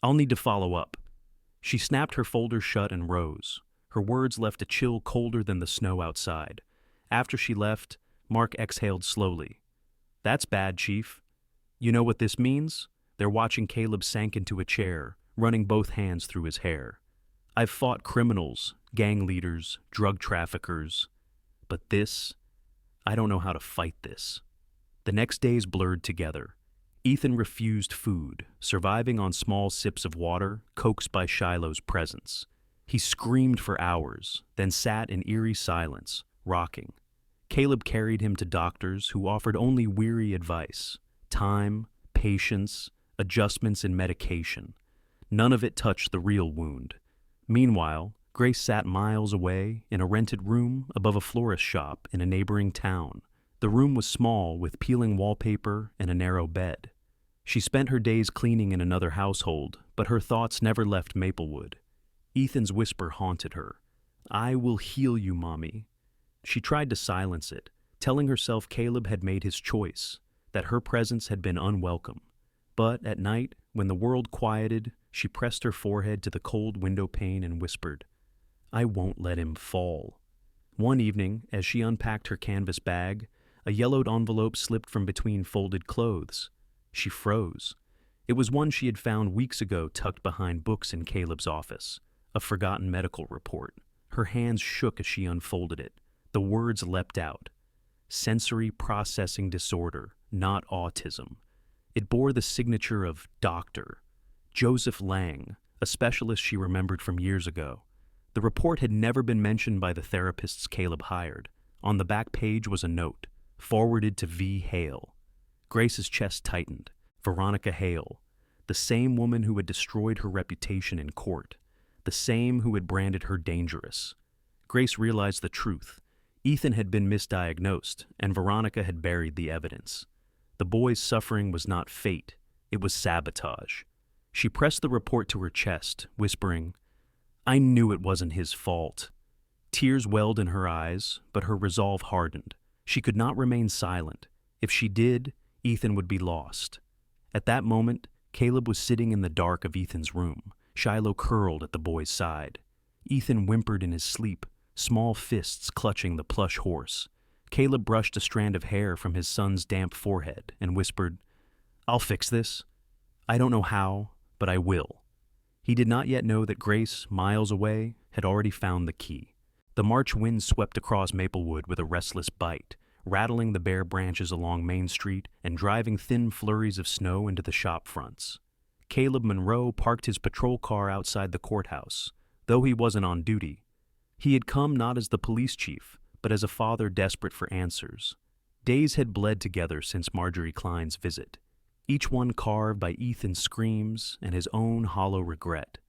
I'll need to follow up." She snapped her folder shut and rose. Her words left a chill colder than the snow outside. After she left, Mark exhaled slowly. "That's bad, Chief. You know what this means?" Their watching Caleb sank into a chair, running both hands through his hair. "I've fought criminals, gang leaders, drug traffickers. But this, I don't know how to fight this." The next days blurred together. Ethan refused food, surviving on small sips of water, coaxed by Shiloh's presence. He screamed for hours, then sat in eerie silence, rocking. Caleb carried him to doctors who offered only weary advice: time, patience, adjustments in medication. None of it touched the real wound. Meanwhile, Grace sat miles away in a rented room above a florist shop in a neighboring town. The room was small, with peeling wallpaper and a narrow bed. She spent her days cleaning in another household, but her thoughts never left Maplewood. Ethan's whisper haunted her. "I will heal you, Mommy." She tried to silence it, telling herself Caleb had made his choice, that her presence had been unwelcome. But at night, when the world quieted, she pressed her forehead to the cold window pane and whispered, "I won't let him fall." One evening, as she unpacked her canvas bag, a yellowed envelope slipped from between folded clothes. She froze. It was one she had found weeks ago tucked behind books in Caleb's office, a forgotten medical report. Her hands shook as she unfolded it. The words leapt out. Sensory processing disorder, not autism. It bore the signature of Dr. Joseph Lang, a specialist she remembered from years ago. The report had never been mentioned by the therapists Caleb hired. On the back page was a note, forwarded to V. Hale. Grace's chest tightened. Veronica Hale. the same woman who had destroyed her reputation in court, the same who had branded her dangerous. Grace realized the truth. Ethan had been misdiagnosed, and Veronica had buried the evidence. The boy's suffering was not fate, it was sabotage. She pressed the report to her chest, whispering, "I knew it wasn't his fault." Tears welled in her eyes, but her resolve hardened. She could not remain silent. If she did, Ethan would be lost. At that moment, Caleb was sitting in the dark of Ethan's room, Shiloh curled at the boy's side. Ethan whimpered in his sleep, small fists clutching the plush horse. Caleb brushed a strand of hair from his son's damp forehead and whispered, "I'll fix this. I don't know how, but I will." He did not yet know that Grace, miles away, had already found the key. The March wind swept across Maplewood with a restless bite, rattling the bare branches along Main Street and driving thin flurries of snow into the shop fronts. Caleb Monroe parked his patrol car outside the courthouse, though he wasn't on duty. He had come not as the police chief, but as a father desperate for answers. Days had bled together since Marjorie Klein's visit, each one carved by Ethan's screams and his own hollow regret.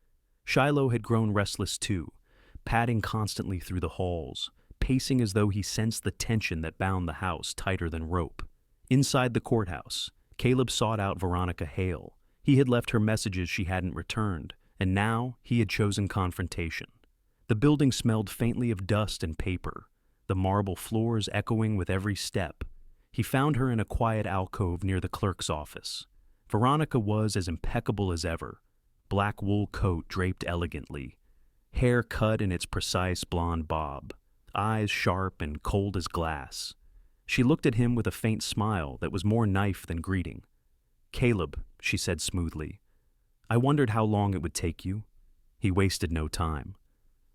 Shiloh had grown restless too, padding constantly through the halls, pacing as though he sensed the tension that bound the house tighter than rope. Inside the courthouse, Caleb sought out Veronica Hale. He had left her messages she hadn't returned, and now he had chosen confrontation. The building smelled faintly of dust and paper, the marble floors echoing with every step. He found her in a quiet alcove near the clerk's office. Veronica was as impeccable as ever, black wool coat draped elegantly, hair cut in its precise blonde bob, eyes sharp and cold as glass. She looked at him with a faint smile that was more knife than greeting. "Caleb," she said smoothly, "I wondered how long it would take you." He wasted no time.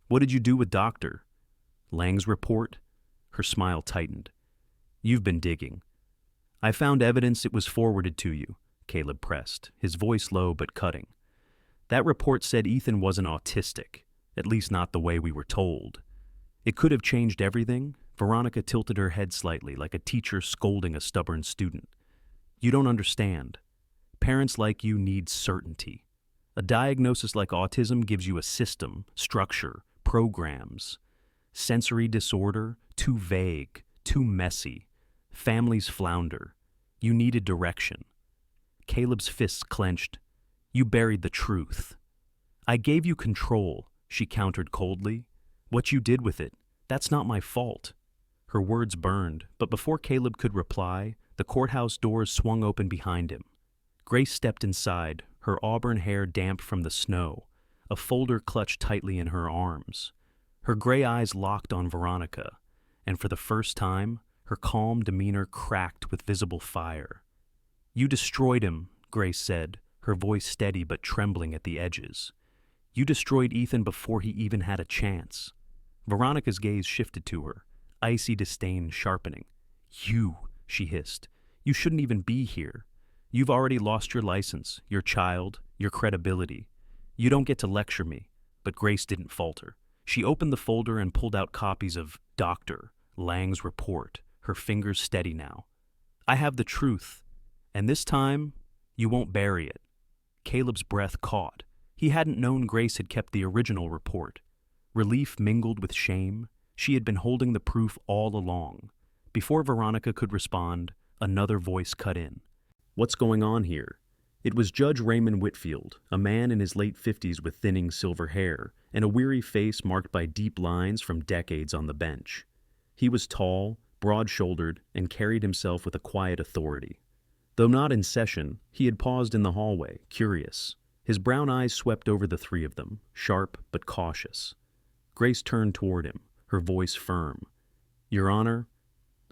"What did you do with Doctor?" "Lang's report?" Her smile tightened. "You've been digging." "I found evidence it was forwarded to you," Caleb pressed, his voice low but cutting. "That report said Ethan wasn't autistic, at least not the way we were told. It could have changed everything." Veronica tilted her head slightly, like a teacher scolding a stubborn student. "You don't understand. Parents like you need certainty. A diagnosis like autism gives you a system, structure, programs. Sensory disorder, too vague, too messy. Families flounder. You needed direction." Caleb's fists clenched. "You buried the truth." "I gave you control," she countered coldly. "What you did with it, that's not my fault." Her words burned, but before Caleb could reply, the courthouse doors swung open behind him. Grace stepped inside, her auburn hair damp from the snow, a folder clutched tightly in her arms. Her gray eyes locked on Veronica, and for the first time, her calm demeanor cracked with visible fire. "You destroyed him," Grace said, her voice steady but trembling at the edges. "You destroyed Ethan before he even had a chance." Veronica's gaze shifted to her, icy disdain sharpening. "You," she hissed. "You shouldn't even be here. You've already lost your license, your child, your credibility. You don't get to lecture me." But Grace didn't falter. She opened the folder and pulled out copies of Dr. Lang's report, her fingers steady now. "I have the truth, and this time, you won't bury it." Caleb's breath caught. He hadn't known Grace had kept the original report. Relief mingled with shame. She had been holding the proof all along. Before Veronica could respond, another voice cut in. "What's going on here?" It was Judge Raymond Whitfield, a man in his late 50s with thinning silver hair and a weary face marked by deep lines from decades on the bench. He was tall, broad-shouldered, and carried himself with a quiet authority. Though not in session, he had paused in the hallway, curious. His brown eyes swept over the three of them, sharp but cautious. Grace turned toward him, her voice firm. "Your Honor,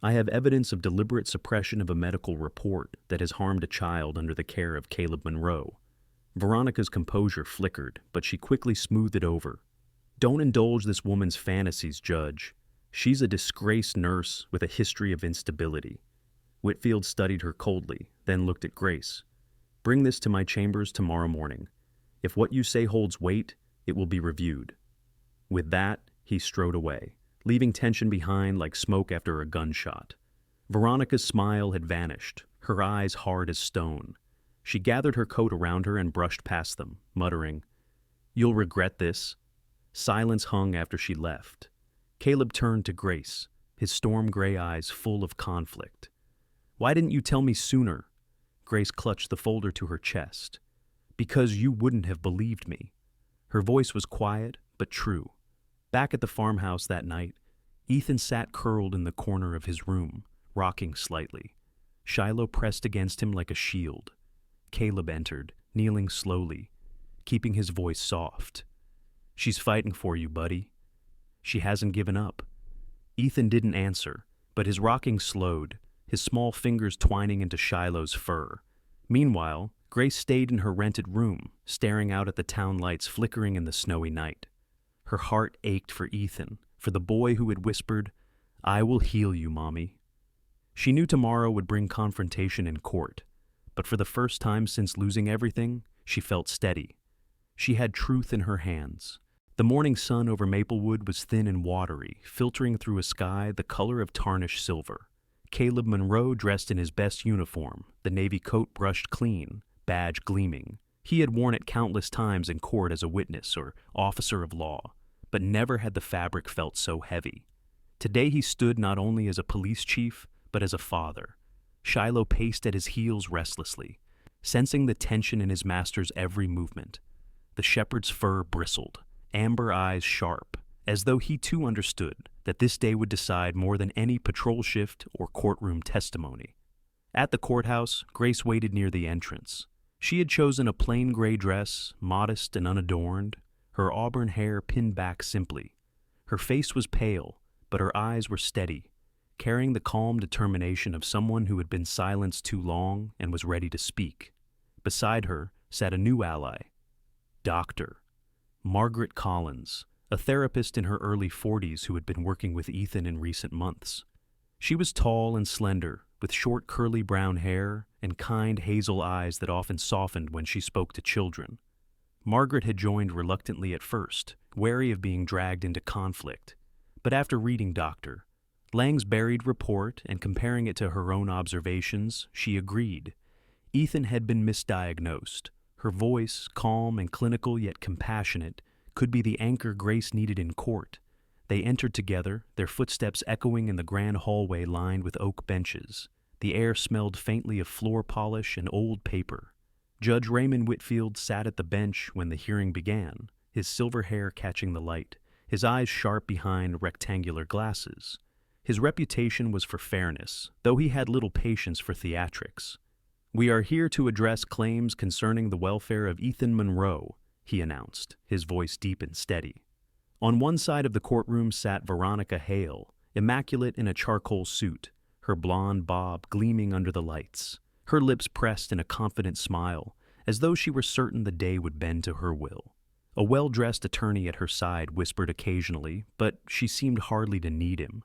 I have evidence of deliberate suppression of a medical report that has harmed a child under the care of Caleb Monroe." Veronica's composure flickered, but she quickly smoothed it over. "Don't indulge this woman's fantasies, Judge. She's a disgraced nurse with a history of instability." Whitfield studied her coldly, then looked at Grace. "Bring this to my chambers tomorrow morning. If what you say holds weight, it will be reviewed." With that, he strode away, leaving tension behind like smoke after a gunshot. Veronica's smile had vanished, her eyes hard as stone. She gathered her coat around her and brushed past them, muttering, "You'll regret this." Silence hung after she left. Caleb turned to Grace, his storm gray eyes full of conflict. "Why didn't you tell me sooner?" Grace clutched the folder to her chest. "Because you wouldn't have believed me." Her voice was quiet, but true. Back at the farmhouse that night, Ethan sat curled in the corner of his room, rocking slightly. Shiloh pressed against him like a shield. Caleb entered, kneeling slowly, keeping his voice soft. "She's fighting for you, buddy. She hasn't given up." Ethan didn't answer, but his rocking slowed, his small fingers twining into Shiloh's fur. Meanwhile, Grace stayed in her rented room, staring out at the town lights flickering in the snowy night. Her heart ached for Ethan, for the boy who had whispered, "I will heal you, Mommy." She knew tomorrow would bring confrontation in court, but for the first time since losing everything, she felt steady. She had truth in her hands. The morning sun over Maplewood was thin and watery, filtering through a sky the color of tarnished silver. Caleb Monroe dressed in his best uniform, the navy coat brushed clean, badge gleaming. He had worn it countless times in court as a witness or officer of law, but never had the fabric felt so heavy. Today he stood not only as a police chief, but as a father. Shiloh paced at his heels restlessly, sensing the tension in his master's every movement. The shepherd's fur bristled, amber eyes sharp, as though he too understood that this day would decide more than any patrol shift or courtroom testimony. At the courthouse, Grace waited near the entrance. She had chosen a plain gray dress, modest and unadorned, her auburn hair pinned back simply. Her face was pale, but her eyes were steady, carrying the calm determination of someone who had been silenced too long and was ready to speak. Beside her sat a new ally, Dr. Margaret Collins, a therapist in her early 40s who had been working with Ethan in recent months. She was tall and slender, with short curly brown hair and kind hazel eyes that often softened when she spoke to children. Margaret had joined reluctantly at first, wary of being dragged into conflict. But after reading Dr. Lang's buried report and comparing it to her own observations, she agreed. Ethan had been misdiagnosed. Her voice, calm and clinical yet compassionate, could be the anchor Grace needed in court. They entered together, their footsteps echoing in the grand hallway lined with oak benches. The air smelled faintly of floor polish and old paper. Judge Raymond Whitfield sat at the bench when the hearing began, his silver hair catching the light, his eyes sharp behind rectangular glasses. His reputation was for fairness, though he had little patience for theatrics. "We are here to address claims concerning the welfare of Ethan Monroe," he announced, his voice deep and steady. On one side of the courtroom sat Veronica Hale, immaculate in a charcoal suit, her blonde bob gleaming under the lights, her lips pressed in a confident smile, as though she were certain the day would bend to her will. A well-dressed attorney at her side whispered occasionally, but she seemed hardly to need him.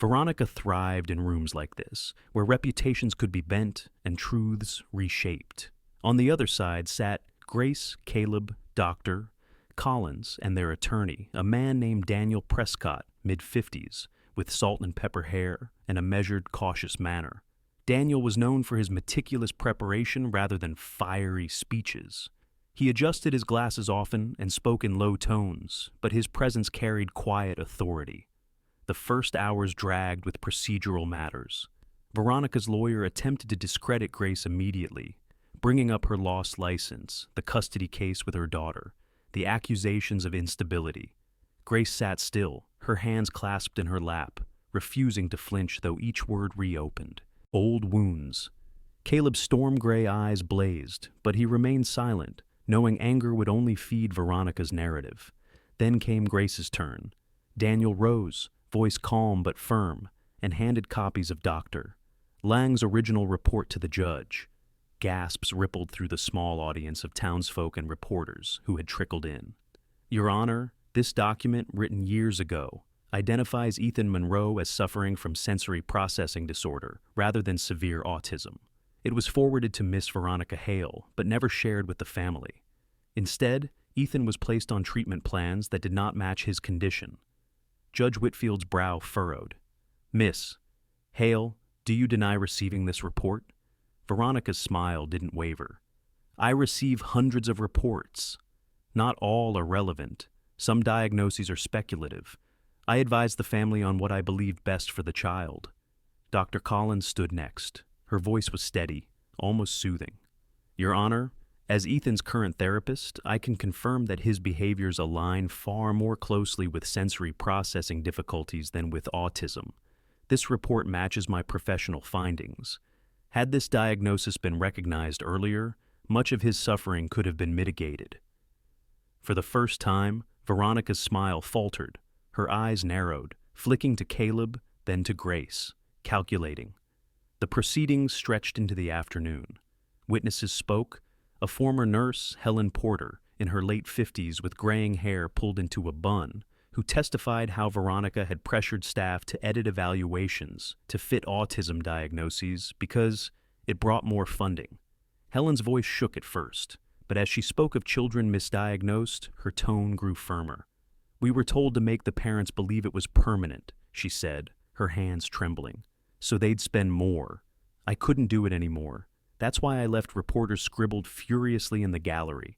Veronica thrived in rooms like this, where reputations could be bent and truths reshaped. On the other side sat Grace, Caleb, Dr. Collins, and their attorney, a man named Daniel Prescott, mid-50s, with salt and pepper hair and a measured, cautious manner. Daniel was known for his meticulous preparation rather than fiery speeches. He adjusted his glasses often and spoke in low tones, but his presence carried quiet authority. The first hours dragged with procedural matters. Veronica's lawyer attempted to discredit Grace immediately, bringing up her lost license, the custody case with her daughter, the accusations of instability. Grace sat still, her hands clasped in her lap, refusing to flinch though each word reopened. Old wounds. Caleb's storm-gray eyes blazed, but he remained silent, knowing anger would only feed Veronica's narrative. Then came Grace's turn. Daniel rose, voice calm but firm, and handed copies of Dr. Lang's original report to the judge. Gasps rippled through the small audience of townsfolk and reporters who had trickled in. "Your Honor, this document, written years ago, identifies Ethan Monroe as suffering from sensory processing disorder rather than severe autism. It was forwarded to Miss Veronica Hale, but never shared with the family. Instead, Ethan was placed on treatment plans that did not match his condition." Judge Whitfield's brow furrowed. "Miss Hale, do you deny receiving this report?" Veronica's smile didn't waver. I receive hundreds of reports. Not all are relevant. Some diagnoses are speculative. I advise the family on what I believe best for the child. Dr. Collins stood next. Her voice was steady, almost soothing. Your Honor, as Ethan's current therapist, I can confirm that his behaviors align far more closely with sensory processing difficulties than with autism. This report matches my professional findings. Had this diagnosis been recognized earlier, much of his suffering could have been mitigated. For the first time, Veronica's smile faltered. Her eyes narrowed, flicking to Caleb, then to Grace, calculating. The proceedings stretched into the afternoon. Witnesses spoke. A former nurse, Helen Porter, in her late 50s with graying hair pulled into a bun, who testified how Veronica had pressured staff to edit evaluations to fit autism diagnoses because it brought more funding. Helen's voice shook at first, but as she spoke of children misdiagnosed, her tone grew firmer. We were told to make the parents believe it was permanent, she said, her hands trembling, so they'd spend more. I couldn't do it anymore. That's why I left reporters scribbled furiously in the gallery.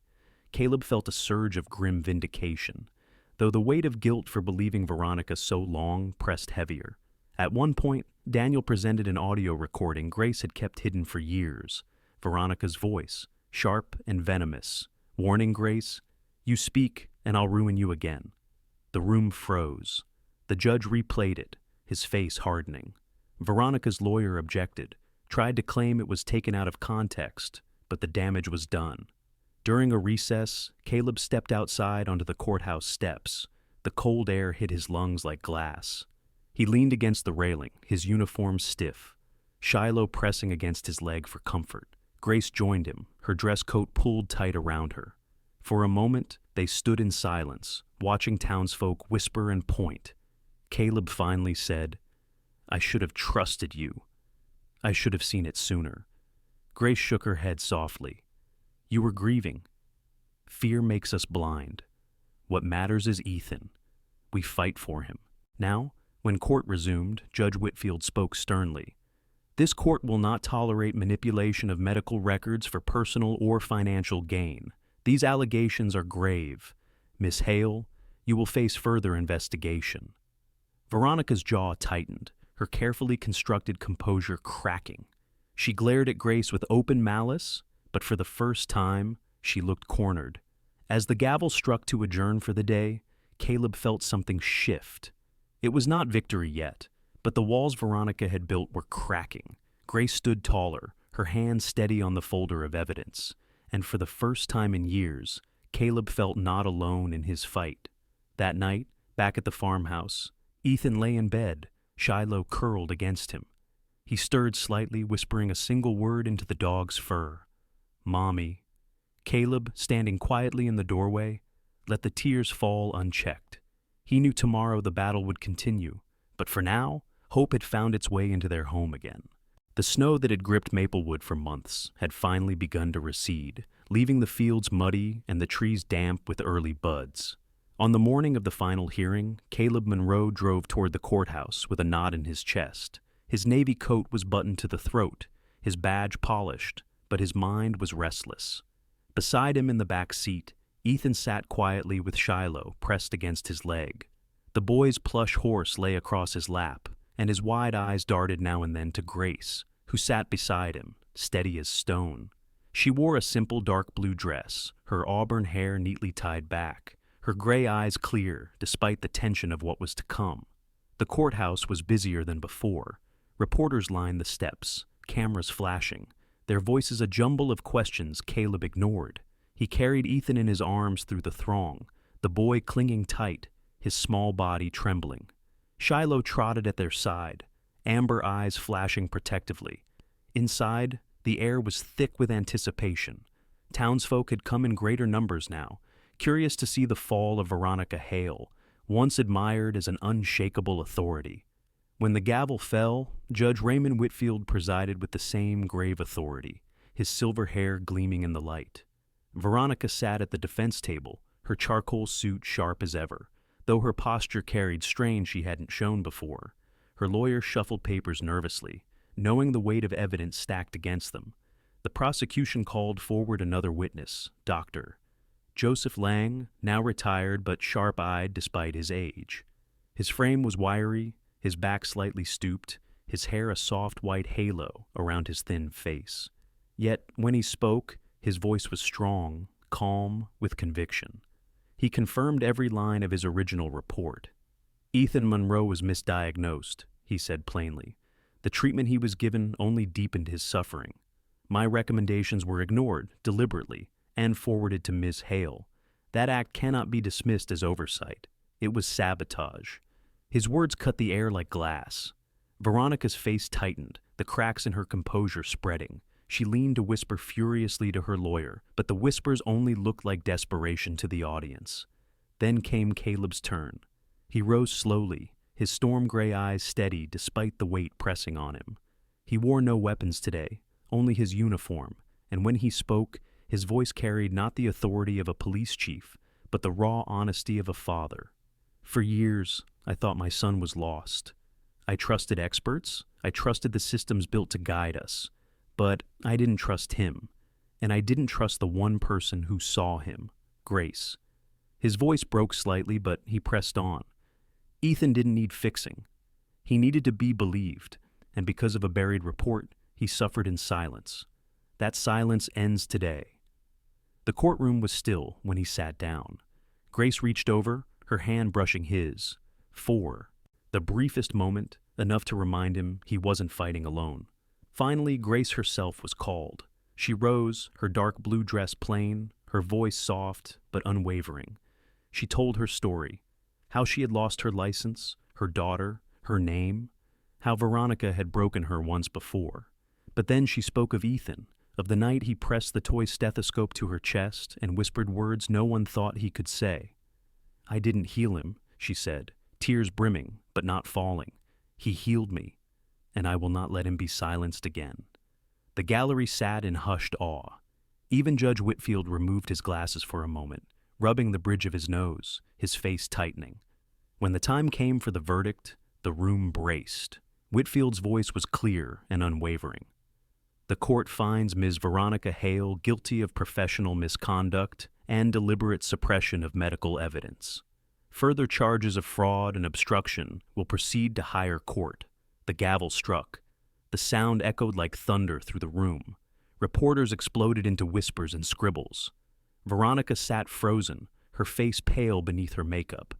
Caleb felt a surge of grim vindication, though the weight of guilt for believing Veronica so long pressed heavier. At one point, Daniel presented an audio recording Grace had kept hidden for years. Veronica's voice, sharp and venomous, warning Grace, "You speak, and I'll ruin you again." The room froze. The judge replayed it, his face hardening. Veronica's lawyer objected, tried to claim it was taken out of context, but the damage was done. During a recess, Caleb stepped outside onto the courthouse steps. The cold air hit his lungs like glass. He leaned against the railing, his uniform stiff, Shiloh pressing against his leg for comfort. Grace joined him, her dress coat pulled tight around her. For a moment, they stood in silence, watching townsfolk whisper and point. Caleb finally said, "I should have trusted you. I should have seen it sooner." Grace shook her head softly. "You were grieving. Fear makes us blind. What matters is Ethan. We fight for him." Now, when court resumed, Judge Whitfield spoke sternly. "This court will not tolerate manipulation of medical records for personal or financial gain. These allegations are grave. Miss Hale, you will face further investigation." Veronica's jaw tightened, her carefully constructed composure cracking. She glared at Grace with open malice, but for the first time, she looked cornered. As the gavel struck to adjourn for the day, Caleb felt something shift. It was not victory yet, but the walls Veronica had built were cracking. Grace stood taller, her hand steady on the folder of evidence, and for the first time in years, Caleb felt not alone in his fight. That night, back at the farmhouse, Ethan lay in bed, Shiloh curled against him. He stirred slightly, whispering a single word into the dog's fur. "Mommy." Caleb, standing quietly in the doorway, let the tears fall unchecked. He knew tomorrow the battle would continue, but for now, hope had found its way into their home again. The snow that had gripped Maplewood for months had finally begun to recede, leaving the fields muddy and the trees damp with early buds. On the morning of the final hearing, Caleb Monroe drove toward the courthouse with a knot in his chest. His navy coat was buttoned to the throat, his badge polished, but his mind was restless. Beside him in the back seat, Ethan sat quietly with Shiloh pressed against his leg. The boy's plush horse lay across his lap, and his wide eyes darted now and then to Grace, who sat beside him, steady as stone. She wore a simple dark blue dress, her auburn hair neatly tied back, her gray eyes clear despite the tension of what was to come. The courthouse was busier than before. Reporters lined the steps, cameras flashing, their voices a jumble of questions Caleb ignored. He carried Ethan in his arms through the throng, the boy clinging tight, his small body trembling. Shiloh trotted at their side, amber eyes flashing protectively. Inside, the air was thick with anticipation. Townsfolk had come in greater numbers now, curious to see the fall of Veronica Hale, once admired as an unshakable authority. When the gavel fell, Judge Raymond Whitfield presided with the same grave authority, his silver hair gleaming in the light. Veronica sat at the defense table, her charcoal suit sharp as ever, though her posture carried strain she hadn't shown before. Her lawyer shuffled papers nervously, knowing the weight of evidence stacked against them. The prosecution called forward another witness, Dr. Joseph Lang, now retired but sharp-eyed despite his age. His frame was wiry, his back slightly stooped, his hair a soft white halo around his thin face. Yet, when he spoke, his voice was strong, calm, with conviction. He confirmed every line of his original report. Ethan Monroe was misdiagnosed, he said plainly. The treatment he was given only deepened his suffering. My recommendations were ignored, deliberately, and forwarded to Ms. Hale. That act cannot be dismissed as oversight. It was sabotage. His words cut the air like glass. Veronica's face tightened, the cracks in her composure spreading. She leaned to whisper furiously to her lawyer, but the whispers only looked like desperation to the audience. Then came Caleb's turn. He rose slowly, his storm gray eyes steady despite the weight pressing on him. He wore no weapons today, only his uniform, and when he spoke, his voice carried not the authority of a police chief, but the raw honesty of a father. For years, I thought my son was lost. I trusted experts, I trusted the systems built to guide us, but I didn't trust him, and I didn't trust the one person who saw him, Grace. His voice broke slightly, but he pressed on. Ethan didn't need fixing. He needed to be believed, and because of a buried report, he suffered in silence. That silence ends today. The courtroom was still when he sat down. Grace reached over, her hand brushing his. 4. The briefest moment, enough to remind him he wasn't fighting alone. Finally, Grace herself was called. She rose, her dark blue dress plain, her voice soft but unwavering. She told her story, how she had lost her license, her daughter, her name, how Veronica had broken her once before. But then she spoke of Ethan, of the night he pressed the toy stethoscope to her chest and whispered words no one thought he could say. I didn't heal him, she said, tears brimming, but not falling. He healed me, and I will not let him be silenced again. The gallery sat in hushed awe. Even Judge Whitfield removed his glasses for a moment, rubbing the bridge of his nose, his face tightening. When the time came for the verdict, the room braced. Whitfield's voice was clear and unwavering. The court finds Ms. Veronica Hale guilty of professional misconduct and deliberate suppression of medical evidence. Further charges of fraud and obstruction will proceed to higher court. The gavel struck. The sound echoed like thunder through the room. Reporters exploded into whispers and scribbles. Veronica sat frozen, her face pale beneath her makeup.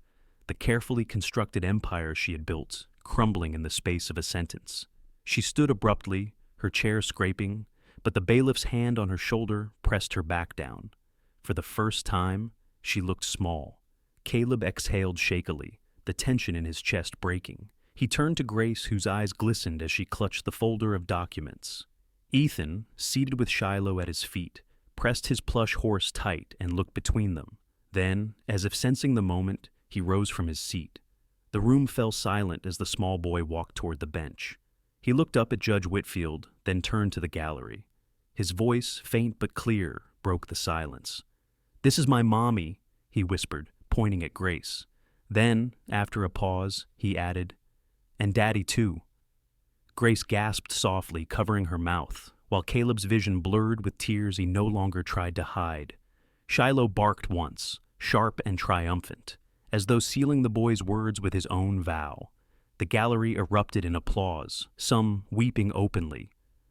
The carefully constructed empire she had built, crumbling in the space of a sentence. She stood abruptly, her chair scraping, but the bailiff's hand on her shoulder pressed her back down. For the first time, she looked small. Caleb exhaled shakily, the tension in his chest breaking. He turned to Grace, whose eyes glistened as she clutched the folder of documents. Ethan, seated with Shiloh at his feet, pressed his plush horse tight and looked between them. Then, as if sensing the moment, he rose from his seat. The room fell silent as the small boy walked toward the bench. He looked up at Judge Whitfield, then turned to the gallery. His voice, faint but clear, broke the silence. "This is my mommy," he whispered, pointing at Grace. Then, after a pause, he added, "And Daddy, too." Grace gasped softly, covering her mouth, while Caleb's vision blurred with tears he no longer tried to hide. Shiloh barked once, sharp and triumphant, as though sealing the boy's words with his own vow. The gallery erupted in applause, some weeping openly.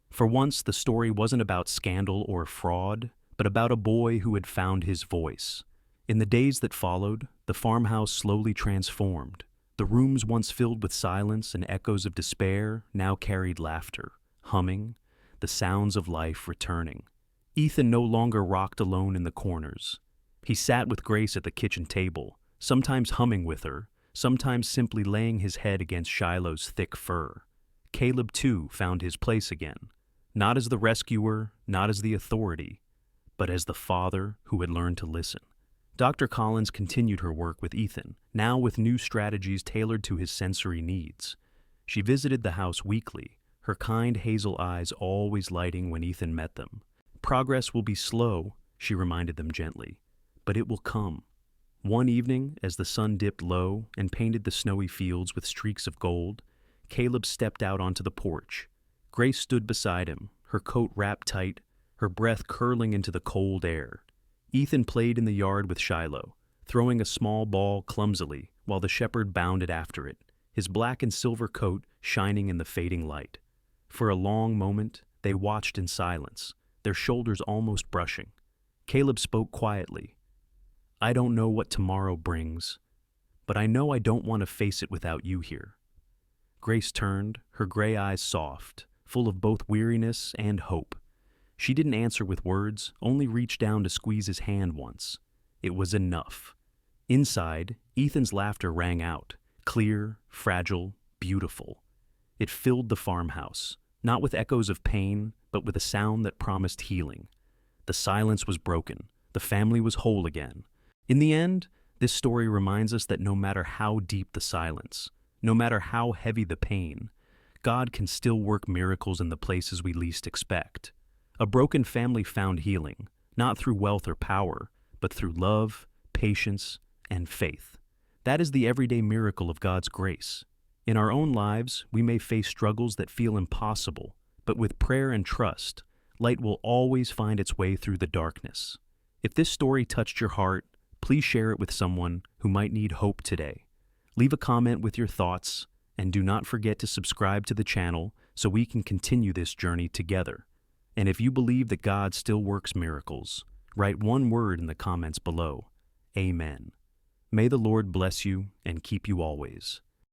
For once, the story wasn't about scandal or fraud, but about a boy who had found his voice. In the days that followed, the farmhouse slowly transformed. The rooms once filled with silence and echoes of despair now carried laughter, humming, the sounds of life returning. Ethan no longer rocked alone in the corners. He sat with Grace at the kitchen table, sometimes humming with her, sometimes simply laying his head against Shiloh's thick fur. Caleb, too, found his place again, not as the rescuer, not as the authority, but as the father who had learned to listen. Dr. Collins continued her work with Ethan, now with new strategies tailored to his sensory needs. She visited the house weekly, her kind hazel eyes always lighting when Ethan met them. "Progress will be slow," she reminded them gently, "but it will come." One evening, as the sun dipped low and painted the snowy fields with streaks of gold, Caleb stepped out onto the porch. Grace stood beside him, her coat wrapped tight, her breath curling into the cold air. Ethan played in the yard with Shiloh, throwing a small ball clumsily while the shepherd bounded after it, his black and silver coat shining in the fading light. For a long moment, they watched in silence, their shoulders almost brushing. Caleb spoke quietly. "I don't know what tomorrow brings, but I know I don't want to face it without you here." Grace turned, her gray eyes soft, full of both weariness and hope. She didn't answer with words, only reached down to squeeze his hand once. It was enough. Inside, Ethan's laughter rang out, clear, fragile, beautiful. It filled the farmhouse, not with echoes of pain, but with a sound that promised healing. The silence was broken. The family was whole again. In the end, this story reminds us that no matter how deep the silence, no matter how heavy the pain, God can still work miracles in the places we least expect. A broken family found healing, not through wealth or power, but through love, patience, and faith. That is the everyday miracle of God's grace. In our own lives, we may face struggles that feel impossible, but with prayer and trust, light will always find its way through the darkness. If this story touched your heart, please share it with someone who might need hope today. Leave a comment with your thoughts, and do not forget to subscribe to the channel so we can continue this journey together. And if you believe that God still works miracles, write one word in the comments below. Amen. May the Lord bless you and keep you always.